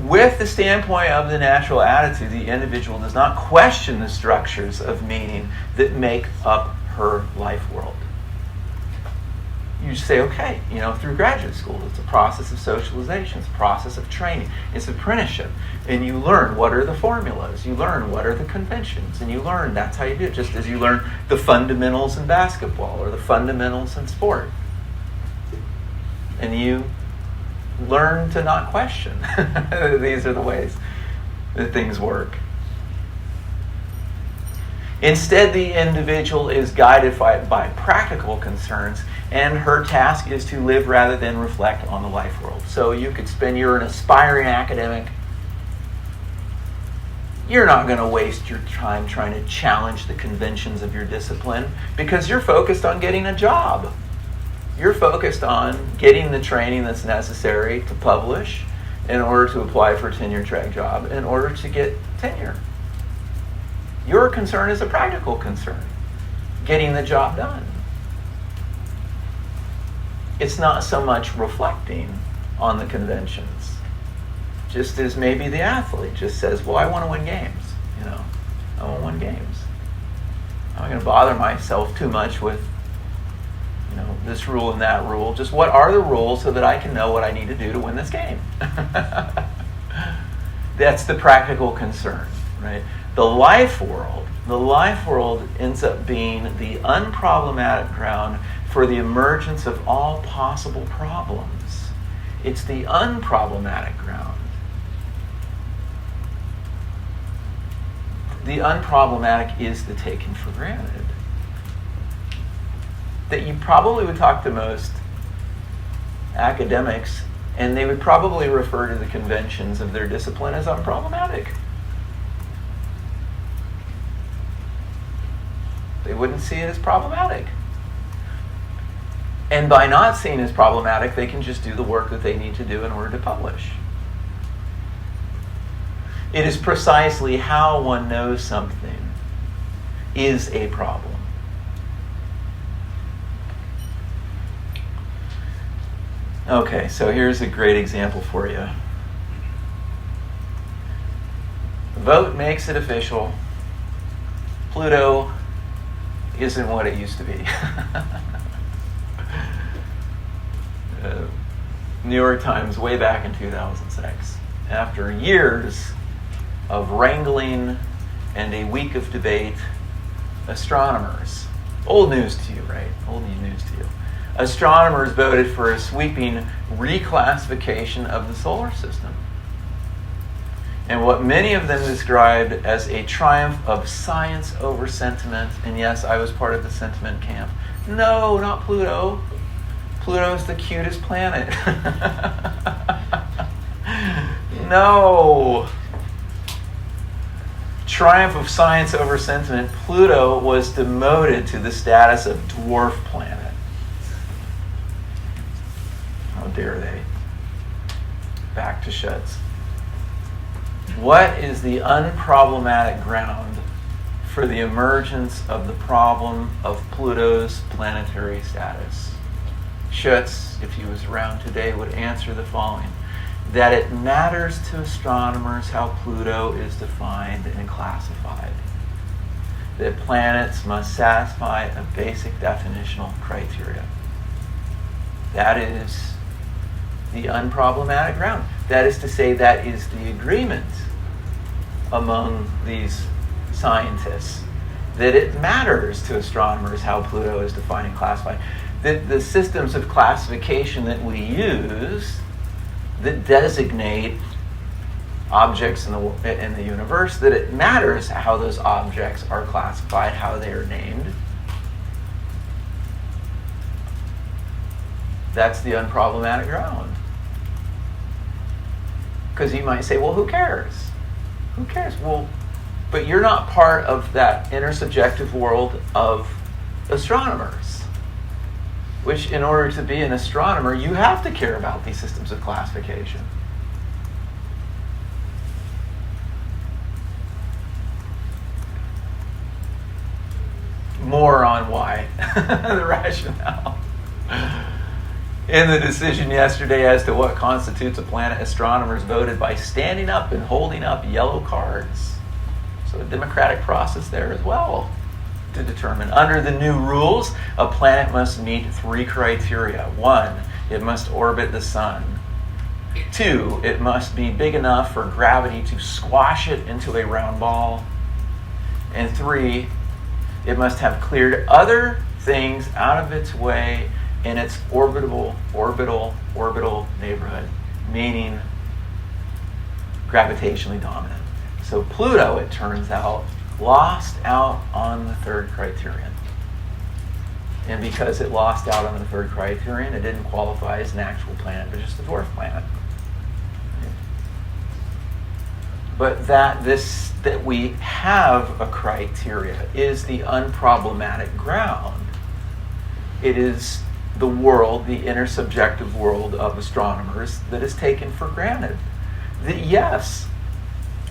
With the standpoint of the natural attitude, the individual does not question the structures of meaning that make up her life world. You just say, okay, through graduate school, it's a process of socialization, it's a process of training, it's apprenticeship, and you learn what are the formulas, you learn what are the conventions, and you learn that's how you do it, just as you learn the fundamentals in basketball or the fundamentals in sport. And you learn to not question. These are the ways that things work. Instead, the individual is guided by practical concerns, and her task is to live rather than reflect on the life world. So you're an aspiring academic. You're not going to waste your time trying to challenge the conventions of your discipline because you're focused on getting a job. You're focused on getting the training that's necessary to publish in order to apply for a tenure-track job, in order to get tenure. Your concern is a practical concern, getting the job done. It's not so much reflecting on the conventions. Just as maybe the athlete just says, well, I want to win games. I want to win games. I'm not going to bother myself too much with this rule and that rule. Just what are the rules so that I can know what I need to do to win this game? That's the practical concern, right? The life world ends up being the unproblematic ground for the emergence of all possible problems. It's the unproblematic ground. The unproblematic is the taken for granted. That you probably would talk to most academics, and they would probably refer to the conventions of their discipline as unproblematic. They wouldn't see it as problematic. And by not seeing it as problematic, they can just do the work that they need to do in order to publish. It is precisely how one knows something is a problem. Okay, so here's a great example for you. The vote makes it official. Pluto isn't what it used to be. New York Times, way back in 2006, after years of wrangling and a week of debate, astronomers, old news to you, right? Old news to you. Astronomers voted for a sweeping reclassification of the solar system. And what many of them described as a triumph of science over sentiment. And yes, I was part of the sentiment camp. No, not Pluto. Pluto's the cutest planet. No. Triumph of science over sentiment. Pluto was demoted to the status of dwarf planet. How dare they? Back to Schutz. What is the unproblematic ground for the emergence of the problem of Pluto's planetary status? Schutz, if he was around today, would answer the following: that it matters to astronomers how Pluto is defined and classified. That planets must satisfy a basic definitional criteria. That is the unproblematic ground. That is to say, that is the agreement among these scientists, that it matters to astronomers how Pluto is defined and classified. That the systems of classification that we use that designate objects in the universe, that it matters how those objects are classified, how they are named. That's the unproblematic ground. Because you might say, well, who cares? Who cares? Well, but you're not part of that intersubjective world of astronomers, which in order to be an astronomer, you have to care about these systems of classification. more on why, the rationale. In the decision yesterday as to what constitutes a planet, astronomers voted by standing up and holding up yellow cards. So a democratic process there as well to determine. Under the new rules, a planet must meet 3 criteria. 1, it must orbit the sun. 2, it must be big enough for gravity to squash it into a round ball. And 3, it must have cleared other things out of its way in its orbital neighborhood, meaning gravitationally dominant. So Pluto, it turns out, lost out on the 3rd criterion. And because it lost out on the 3rd criterion, it didn't qualify as an actual planet, but just a dwarf planet. But that we have a criteria is the unproblematic ground. It is the world, the intersubjective world of astronomers, that is taken for granted. That yes,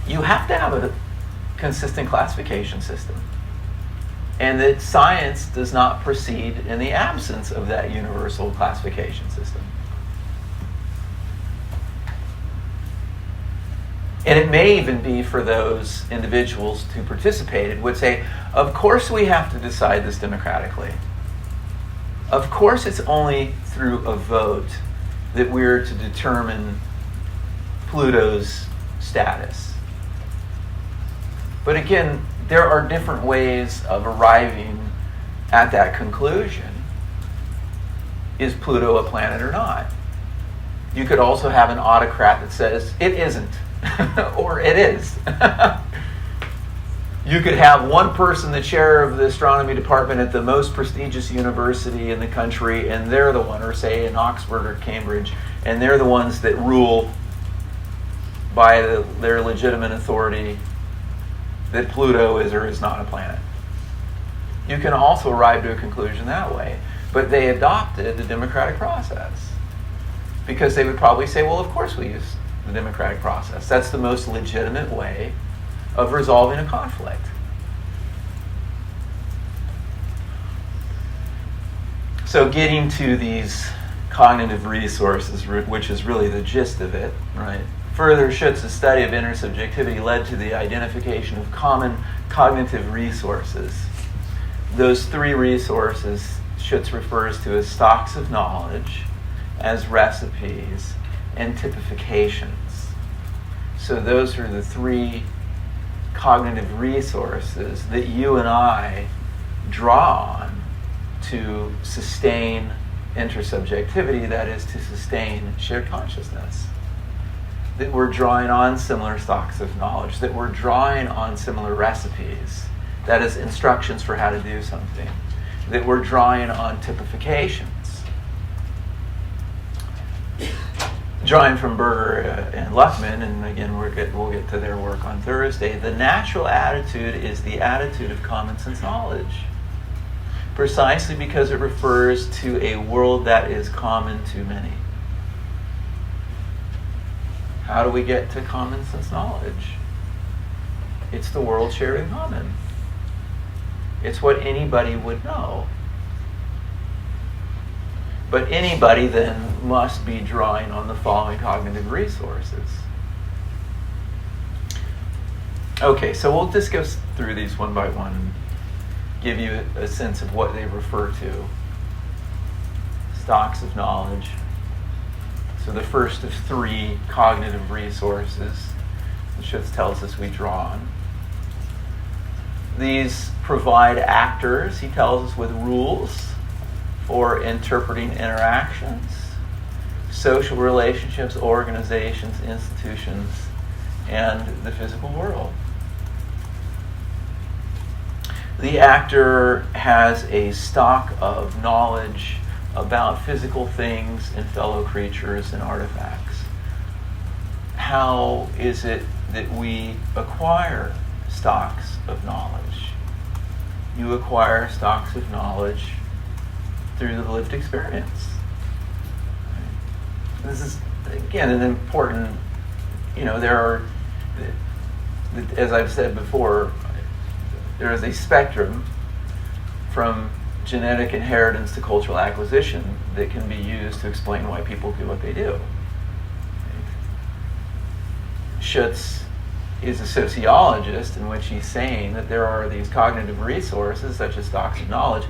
you have to have a consistent classification system, and that science does not proceed in the absence of that universal classification system. And it may even be for those individuals who participated would say, of course we have to decide this democratically. Of course it's only through a vote that we're to determine Pluto's status. But again, there are different ways of arriving at that conclusion. Is Pluto a planet or not? You could also have an autocrat that says it isn't, or it is. You could have one person, the chair of the astronomy department at the most prestigious university in the country, and they're the one, or say in Oxford or Cambridge, and they're the ones that rule by their legitimate authority that Pluto is or is not a planet. You can also arrive to a conclusion that way. But they adopted the democratic process because they would probably say, well, of course we use the democratic process. That's the most legitimate way of resolving a conflict. So getting to these cognitive resources, which is really the gist of it, right? Further, Schutz's study of intersubjectivity led to the identification of common cognitive resources. Those 3 resources Schutz refers to as stocks of knowledge, as recipes, and typifications. So those are the 3 cognitive resources that you and I draw on to sustain intersubjectivity, that is, to sustain shared consciousness. That we're drawing on similar stocks of knowledge, that we're drawing on similar recipes, that is, instructions for how to do something, that we're drawing on typifications. Drawing from Berger and Luckman, and again we'll get to their work on Thursday, the natural attitude is the attitude of common sense knowledge, precisely because it refers to a world that is common to many. How do we get to common sense knowledge? It's the world shared in common. It's what anybody would know. But anybody then must be drawing on the following cognitive resources. Okay, so we'll just go through these one by one and give you a sense of what they refer to. Stocks of knowledge. So the first of 3 cognitive resources that Schutz tells us we draw on. These provide actors, he tells us, with rules for interpreting interactions, social relationships, organizations, institutions, and the physical world. The actor has a stock of knowledge about physical things and fellow creatures and artifacts. How is it that we acquire stocks of knowledge? You acquire stocks of knowledge through the lived experience. This is, again, an important, there are, as I've said before, there is a spectrum from genetic inheritance to cultural acquisition that can be used to explain why people do what they do. Schutz is a sociologist in which he's saying that there are these cognitive resources such as stocks of knowledge,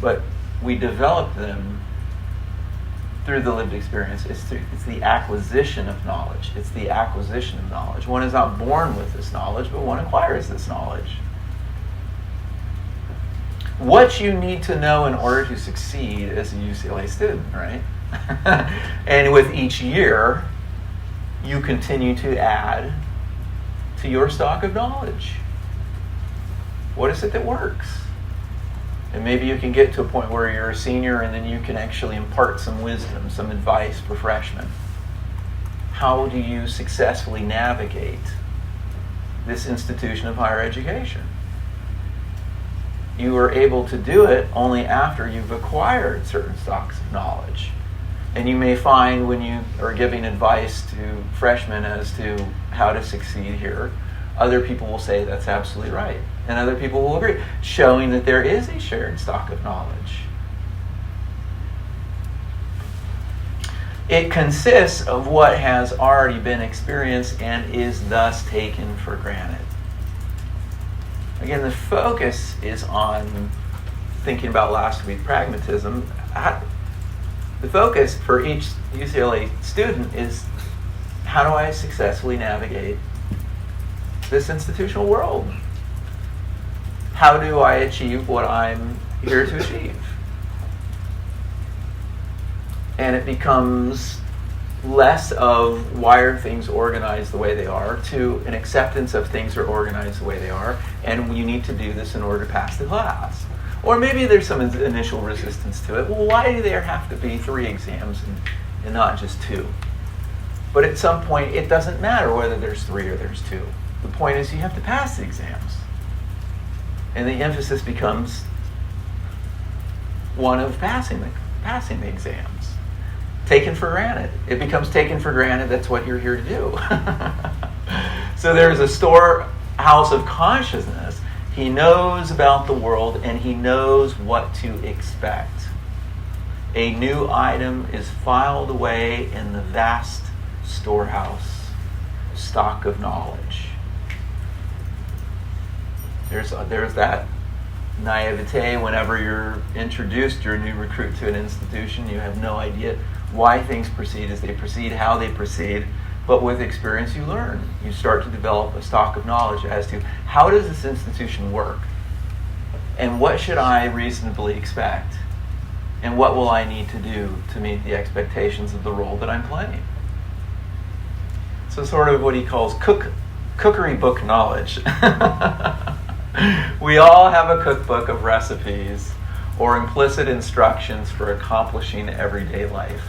but we develop them through the lived experience. It's the acquisition of knowledge. It's the acquisition of knowledge. One is not born with this knowledge, but one acquires this knowledge. What you need to know in order to succeed as a UCLA student, right? And with each year, you continue to add to your stock of knowledge. What is it that works? And maybe you can get to a point where you're a senior and then you can actually impart some wisdom, some advice for freshmen. How do you successfully navigate this institution of higher education? You are able to do it only after you've acquired certain stocks of knowledge. And you may find when you are giving advice to freshmen as to how to succeed here, other people will say that's absolutely right. And other people will agree, showing that there is a shared stock of knowledge. It consists of what has already been experienced and is thus taken for granted. Again, the focus is on thinking about last week pragmatism. The focus for each UCLA student is, how do I successfully navigate this institutional world? How do I achieve what I'm here to achieve? And it becomes less of why are things organized the way they are to an acceptance of things are organized the way they are, and you need to do this in order to pass the class. Or maybe there's some initial resistance to it. Well, why do there have to be 3 exams and not just 2? But at some point, it doesn't matter whether there's 3 or there's 2. The point is you have to pass the exams. And the emphasis becomes one of passing the exams. Taken for granted. It becomes taken for granted that's what you're here to do. So there's a storehouse of consciousness. He knows about the world and he knows what to expect. A new item is filed away in the vast storehouse, stock of knowledge. There's that naivete whenever you're introduced, you're a new recruit to an institution, you have no idea why things proceed as they proceed, how they proceed, but with experience you learn. You start to develop a stock of knowledge as to how does this institution work, and what should I reasonably expect, and what will I need to do to meet the expectations of the role that I'm playing. So sort of what he calls cookery book knowledge. We all have a cookbook of recipes or implicit instructions for accomplishing everyday life.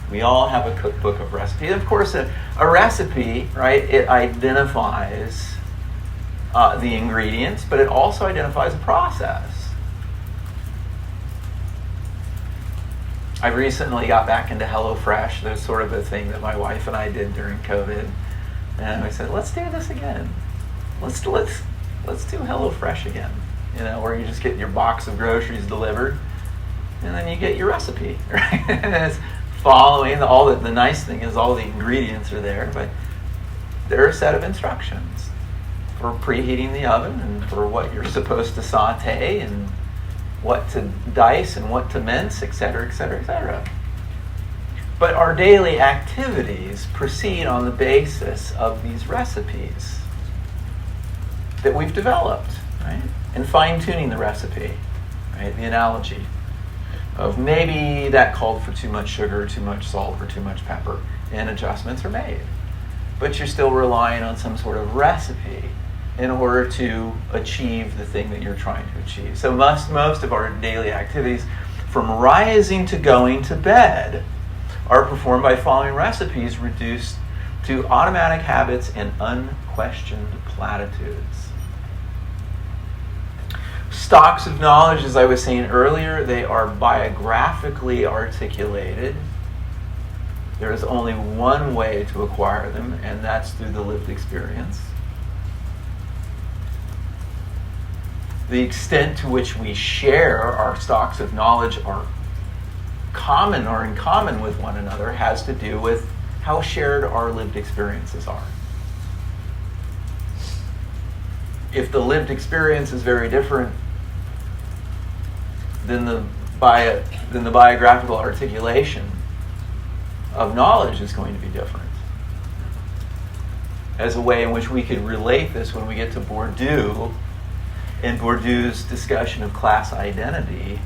We all have a cookbook of recipes. Of course, a recipe, right, it identifies the ingredients, but it also identifies a process. I recently got back into HelloFresh. There's sort of a thing that my wife and I did during COVID. And I said, let's do this again. Let's do HelloFresh again. You know, where you just get your box of groceries delivered, and then you get your recipe, right? And it's following the nice thing is all the ingredients are there, but there are a set of instructions for preheating the oven and for what you're supposed to saute and what to dice and what to mince, etc., etc., etc. But our daily activities proceed on the basis of these recipes that we've developed, right? And fine-tuning the recipe, right? The analogy of maybe that called for too much sugar, too much salt, or too much pepper, and adjustments are made. But you're still relying on some sort of recipe in order to achieve the thing that you're trying to achieve. So most of our daily activities, from rising to going to bed, are performed by following recipes reduced to automatic habits and unquestioned platitudes. Stocks of knowledge, as I was saying earlier, they are biographically articulated. There is only one way to acquire them, and that's through the lived experience. the extent to which we share our stocks of knowledge are common or in common with one another has to do with how shared our lived experiences are. If the lived experience is very different, then the biographical articulation of knowledge is going to be different. As a way in which we could relate this when we get to Bourdieu, in Bourdieu's discussion of class identity,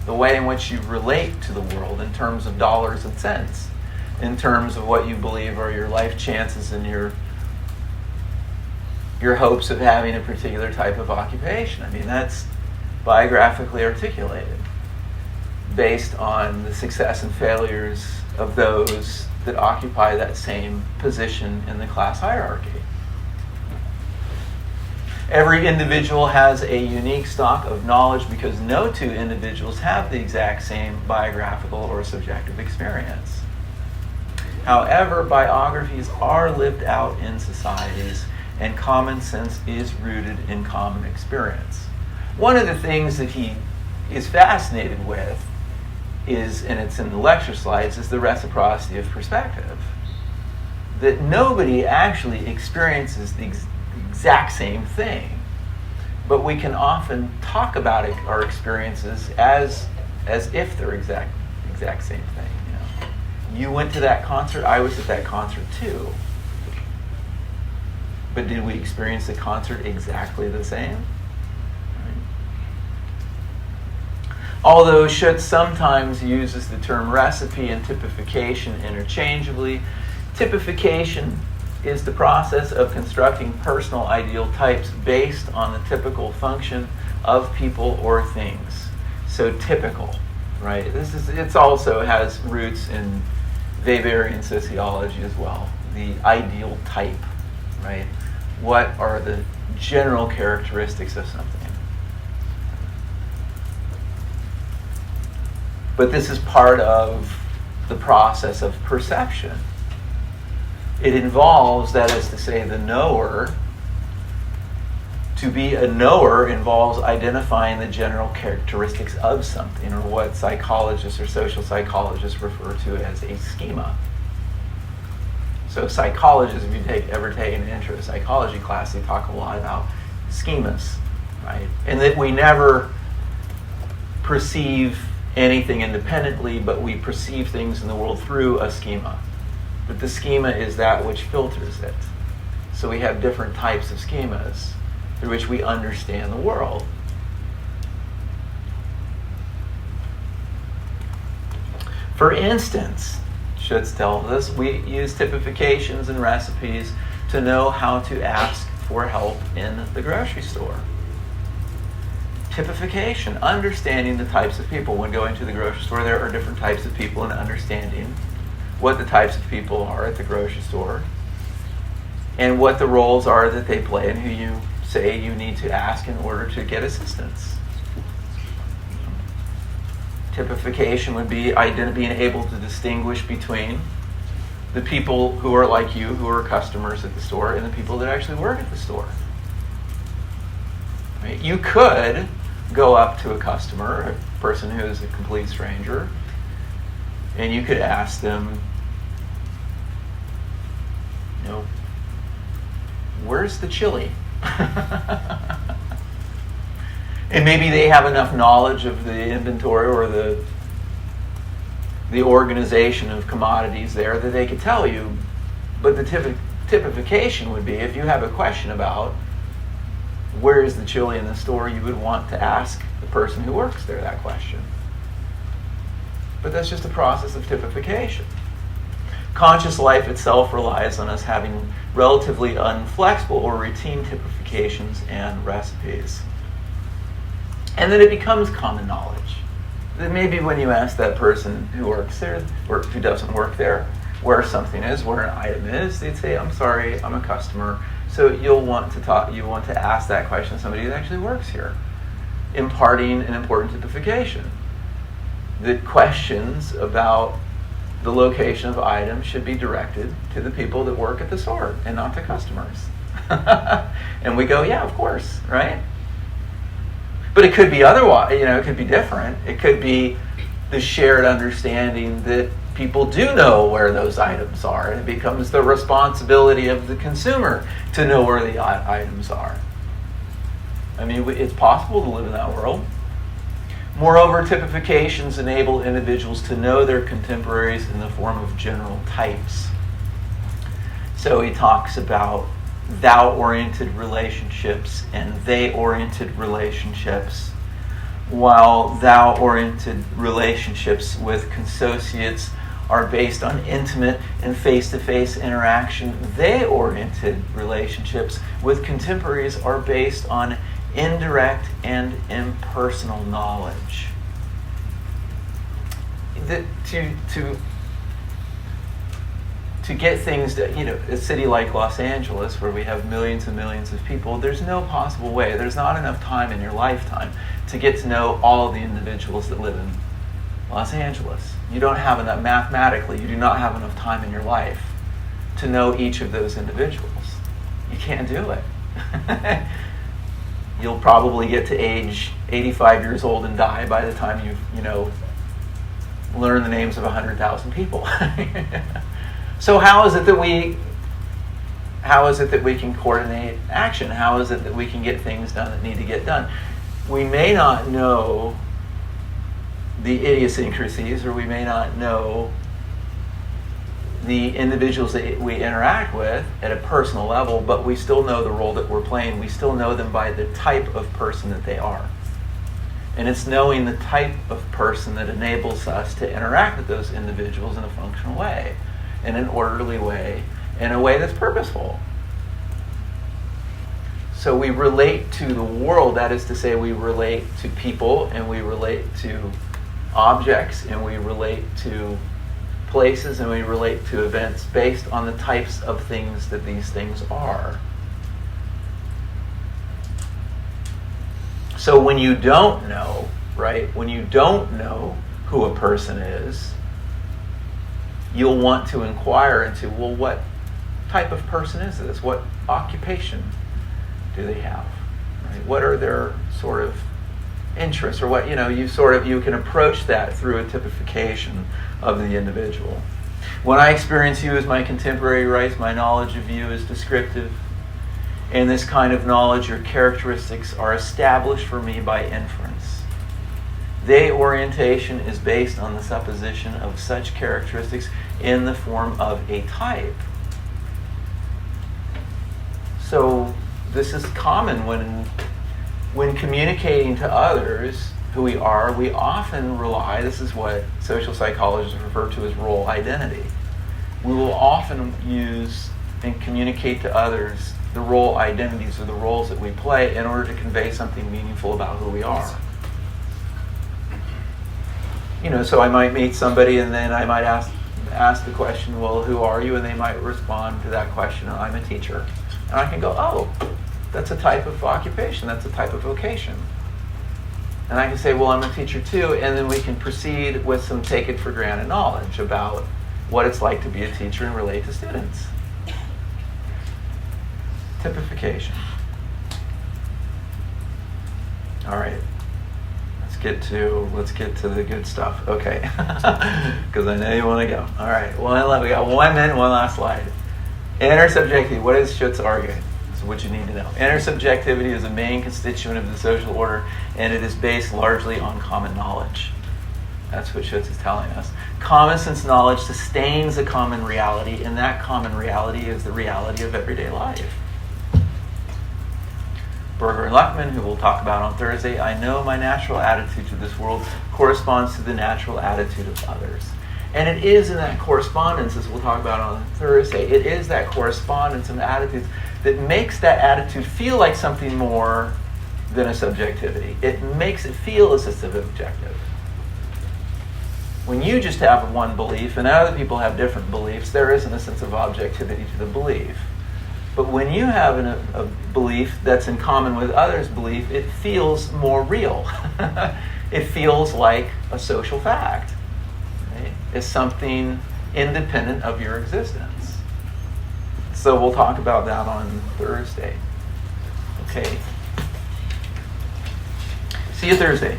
the way in which you relate to the world in terms of dollars and cents, in terms of what you believe are your life chances and your hopes of having a particular type of occupation. I mean, that's biographically articulated based on the success and failures of those that occupy that same position in the class hierarchy. Every individual has a unique stock of knowledge because no two individuals have the exact same biographical or subjective experience. However, biographies are lived out in societies, and common sense is rooted in common experience. One of the things that he is fascinated with is, and it's in the lecture slides, is the reciprocity of perspective. That nobody actually experiences the exact same thing, but we can often talk about our experiences as if they're exact same thing. You went to that concert, I was at that concert too. But did we experience the concert exactly the same? Although Schutz sometimes uses the term recipe and typification interchangeably, typification is the process of constructing personal ideal types based on the typical function of people or things. So typical, right? It also has roots in Weberian sociology as well. The ideal type, right? What are the general characteristics of something? But this is part of the process of perception. It involves, that is to say, the knower. To be a knower involves identifying the general characteristics of something, or what psychologists or social psychologists refer to as a schema. So psychologists, if you ever take an intro to psychology class, they talk a lot about schemas, right? And that we never perceive anything independently, but we perceive things in the world through a schema. But the schema is that which filters it. So we have different types of schemas through which we understand the world. For instance, Schutz tells us, we use typifications and recipes to know how to ask for help in the grocery store. Typification, understanding the types of people. When going to the grocery store, there are different types of people, and understanding what the types of people are at the grocery store and what the roles are that they play and who you say you need to ask in order to get assistance. Typification would be being able to distinguish between the people who are like you, who are customers at the store, and the people that actually work at the store. Right? You could go up to a customer, a person who is a complete stranger, and you could ask them, where's the chili? And maybe they have enough knowledge of the inventory or the organization of commodities there that they could tell you. But the typification would be, if you have a question about where is the chili in the store, you would want to ask the person who works there that question. But that's just a process of typification. Conscious life itself relies on us having relatively unflexible or routine typifications and recipes. And then it becomes common knowledge. That maybe when you ask that person who works there, or who doesn't work there, where something is, where an item is, they'd say, I'm sorry, I'm a customer. So you want to ask that question to somebody that actually works here, imparting an important typification. The questions about the location of items should be directed to the people that work at the store and not to customers. And we go, yeah, of course, right? But it could be otherwise, it could be different. It could be the shared understanding that people do know where those items are, and it becomes the responsibility of the consumer to know where the items are. I mean, it's possible to live in that world. Moreover, typifications enable individuals to know their contemporaries in the form of general types. So he talks about thou-oriented relationships and they-oriented relationships, while thou-oriented relationships with consociates are based on intimate and face-to-face interaction. They-oriented relationships with contemporaries are based on indirect and impersonal knowledge. To get things that, a city like Los Angeles, where we have millions and millions of people, there's no possible way, there's not enough time in your lifetime to get to know all of the individuals that live in Los Angeles. You don't have enough, mathematically, you do not have enough time in your life to know each of those individuals. You can't do it. You'll probably get to age 85 years old and die by the time you've, learned the names of 100,000 people. So how is it that we can coordinate action? How is it that we can get things done that need to get done? We may not know the idiosyncrasies, or we may not know the individuals that we interact with at a personal level, but we still know the role that we're playing. We still know them by the type of person that they are. And it's knowing the type of person that enables us to interact with those individuals in a functional way, in an orderly way, in a way that's purposeful. So we relate to the world, that is to say, we relate to people, and we relate to objects, and we relate to places, and we relate to events based on the types of things that these things are. So when you don't know, right, when you don't know who a person is, you'll want to inquire into, well, what type of person is this? What occupation do they have? Right? What are their sort of interests, or what, you can approach that through a typification of the individual. When I experience you as my contemporary, writes, my knowledge of you is descriptive. In this kind of knowledge, your characteristics are established for me by inference. They orientation is based on the supposition of such characteristics in the form of a type. So this is common when communicating to others who we are. We often rely, this is what social psychologists refer to as role identity. We will often use and communicate to others the role identities, or the roles that we play, in order to convey something meaningful about who we are. So I might meet somebody, and then I might ask the question, well, who are you? And they might respond to that question, I'm a teacher. And I can go, oh, that's a type of occupation, that's a type of vocation. And I can say, well, I'm a teacher too, and then we can proceed with some take it for granted knowledge about what it's like to be a teacher and relate to students. Typification. All right. Let's get to the good stuff. Okay. Because I know you want to go. All right. We got 1 minute, one last slide. Intersubjectivity. What is Schutz arguing? This is what you need to know. Intersubjectivity is a main constituent of the social order, and it is based largely on common knowledge. That's what Schutz is telling us. Common sense knowledge sustains a common reality, and that common reality is the reality of everyday life. Berger and Luckman, who we'll talk about on Thursday, I know my natural attitude to this world corresponds to the natural attitude of others. And it is in that correspondence, as we'll talk about on Thursday, it is that correspondence and attitudes that makes that attitude feel like something more than a subjectivity. It makes it feel as if it's objective. When you just have one belief and other people have different beliefs, there isn't a sense of objectivity to the belief. But when you have a belief that's in common with others' belief, it feels more real. It feels like a social fact. Right? It's something independent of your existence. It's So we'll talk about that on Thursday. Okay. See you Thursday.